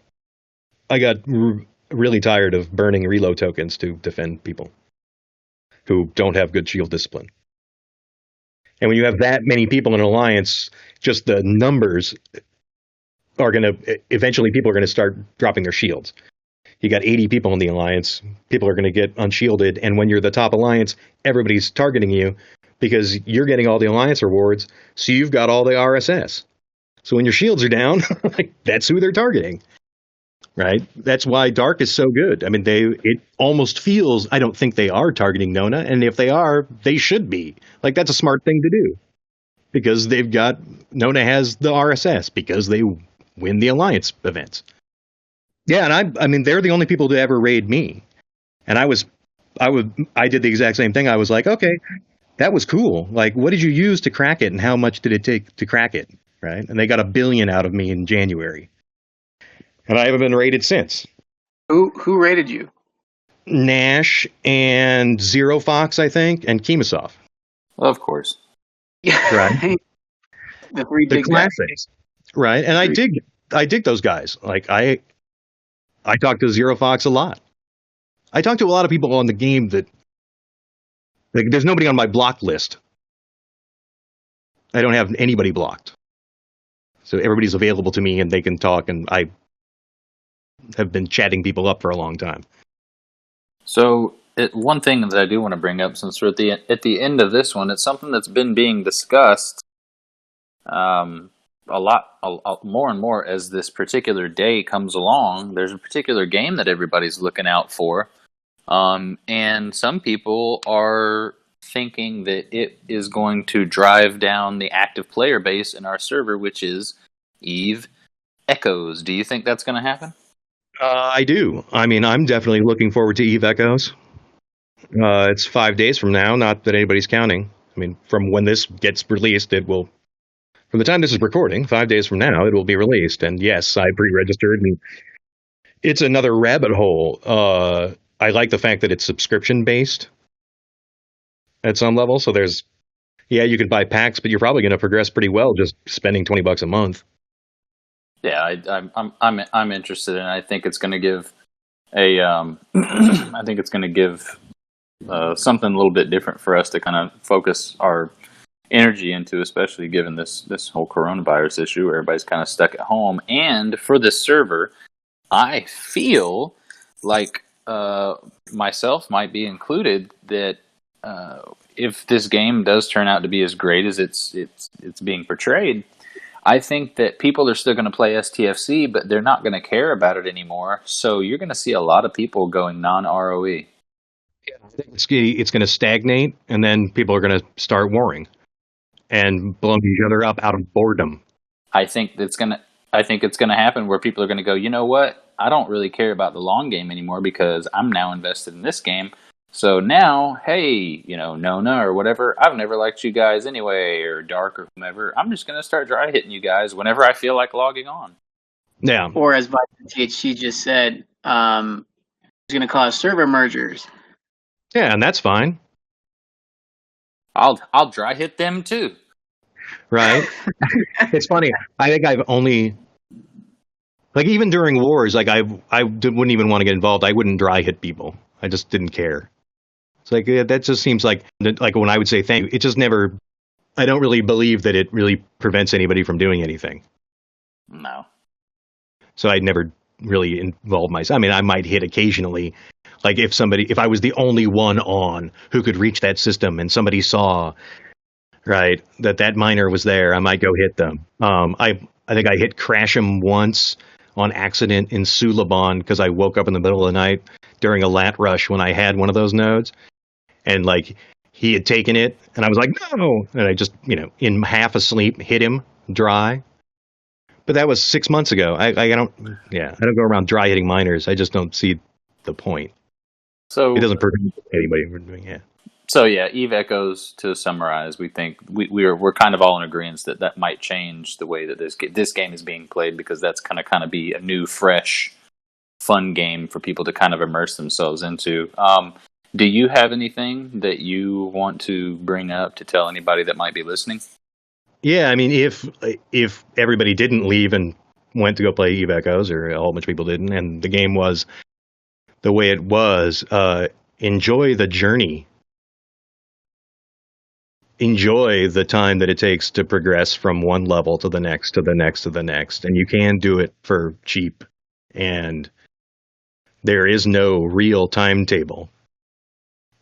really tired of burning reload tokens to defend people who don't have good shield discipline. And when you have that many people in an alliance, just the numbers are going to, eventually people are going to start dropping their shields. You got 80 people in the alliance, people are going to get unshielded, and when you're the top alliance, everybody's targeting you because you're getting all the alliance rewards, so you've got all the RSS. So when your shields are down, that's who they're targeting. Right? That's why Dark is so good. I mean, it almost feels, I don't think they are targeting Nona, and if they are, they should be. That's a smart thing to do. Because Nona has the RSS, because they win the Alliance events. Yeah, and I mean, they're the only people to ever raid me. And I did the exact same thing. I was like, okay, that was cool. What did you use to crack it, and how much did it take to crack it? Right? And they got 1 billion out of me in January. And I haven't been rated since. Who rated you? Nash and Zero Fox, I think, and Kemosoff. Of course. Yeah. Right. the classics. Right. And I dig those guys. I talk to Zero Fox a lot. I talk to a lot of people on the game that there's nobody on my block list. I don't have anybody blocked. So everybody's available to me and they can talk, and I have been chatting people up for a long time. So one thing that I do want to bring up, since we're at the end of this one, it's something that's been being discussed a lot more and more as this particular day comes along. There's a particular game that everybody's looking out for, and some people are thinking that it is going to drive down the active player base in our server, which is Eve Echoes. Do you think that's going to happen? I do. I mean, I'm definitely looking forward to Eve Echoes. It's 5 days from now, not that anybody's counting. I mean, from when this gets released, it will, from the time this is recording, 5 days from now, it will be released. And yes, I pre-registered, and it's another rabbit hole. I like the fact that it's subscription-based at some level. So there's, you can buy packs, but you're probably going to progress pretty well just spending $20 a month. Yeah, I'm interested, and I think it's going to give I think it's going to give something a little bit different for us to kind of focus our energy into, especially given this whole coronavirus issue where everybody's kind of stuck at home. And for this server, I feel like myself might be included that if this game does turn out to be as great as it's being portrayed, I think that people are still going to play STFC, but they're not going to care about it anymore. So you're going to see a lot of people going non-ROE. I think it's going to stagnate, and then people are going to start warring and blowing each other up out of boredom. I think it's going to happen where people are going to go, you know what? I don't really care about the long game anymore because I'm now invested in this game. So now, hey, Nona or whatever, I've never liked you guys anyway, or Dark or whomever. I'm just going to start dry hitting you guys whenever I feel like logging on. Yeah. Or as THC just said, it's going to cause server mergers. Yeah, and that's fine. I'll dry hit them too. Right. It's funny. I think I've only, like, even during wars, like I wouldn't even want to get involved. I wouldn't dry hit people. I just didn't care. It's like, that just seems like when I would say thank you, it just never, I don't really believe that it really prevents anybody from doing anything. No. So I'd never really involved myself. I mean, I might hit occasionally, like if I was the only one on who could reach that system and somebody saw, right, that miner was there, I might go hit them. I think I hit Crash'em once on accident in Suliban because I woke up in the middle of the night during a lat rush when I had one of those nodes. And like he had taken it, and I was like, no. And I just, in half asleep, hit him dry. But that was 6 months ago. I don't go around dry hitting miners. I just don't see the point. So it doesn't prevent anybody from doing it. So yeah, Eve Echoes, to summarize, we think we're kind of all in agreement that might change the way that this game is being played, because that's kind of be a new, fresh, fun game for people to kind of immerse themselves into. Do you have anything that you want to bring up to tell anybody that might be listening? Yeah, I mean, if everybody didn't leave and went to go play Eve Echoes, or a whole bunch of people didn't, and the game was the way it was, enjoy the journey. Enjoy the time that it takes to progress from one level to the next, to the next, to the next. And you can do it for cheap. And there is no real timetable.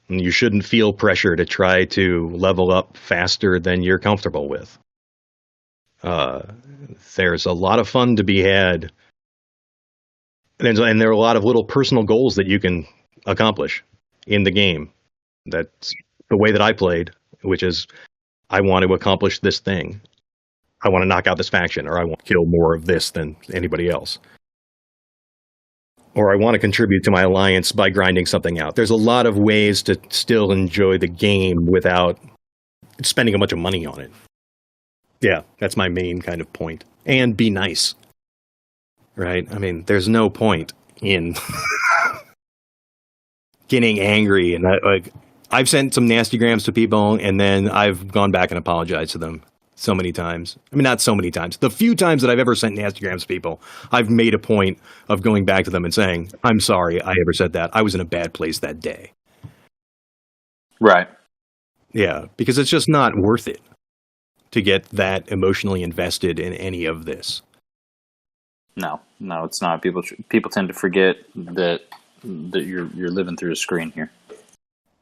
And you shouldn't feel pressure to try to level up faster than you're comfortable with. There's a lot of fun to be had. And there are a lot of little personal goals that you can accomplish in the game. That's the way that I played, which is, I want to accomplish this thing. I want to knock out this faction, or I want to kill more of this than anybody else. Or I want to contribute to my alliance by grinding something out. There's a lot of ways to still enjoy the game without spending a bunch of money on it. Yeah, that's my main kind of point. And be nice. Right? I mean, there's no point in getting angry. And I've sent some nasty grams to people, and then I've gone back and apologized to them so many times. I mean, not so many times. The few times that I've ever sent nasty grams to people, I've made a point of going back to them and saying, I'm sorry I ever said that. I was in a bad place that day. Right. Yeah, because it's just not worth it to get that emotionally invested in any of this. No, it's not. People tend to forget that you're living through a screen here.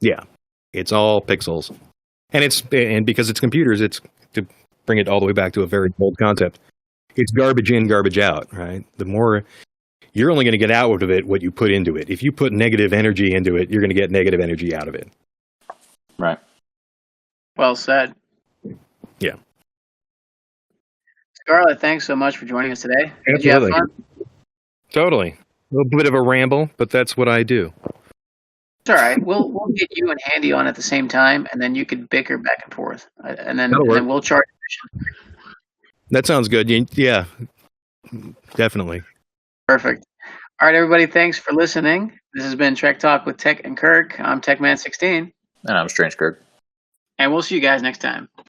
Yeah, it's all pixels, and because it's computers, it's to bring it all the way back to a very old concept. It's garbage in, garbage out, right? The more you're only going to get out of it what you put into it. If you put negative energy into it, you're going to get negative energy out of it. Right. Well said. Yeah. Scarlett, thanks so much for joining us today. Absolutely. Did you have fun? Totally. A little bit of a ramble, but that's what I do. It's all right. We'll get you and Handy on at the same time, and then you can bicker back and forth, and then we'll charge. That sounds good. Yeah, definitely. Perfect. All right, everybody. Thanks for listening. This has been Trek Talk with Tech and Kirk. I'm TechMan16. And I'm Strange Kirk. And we'll see you guys next time.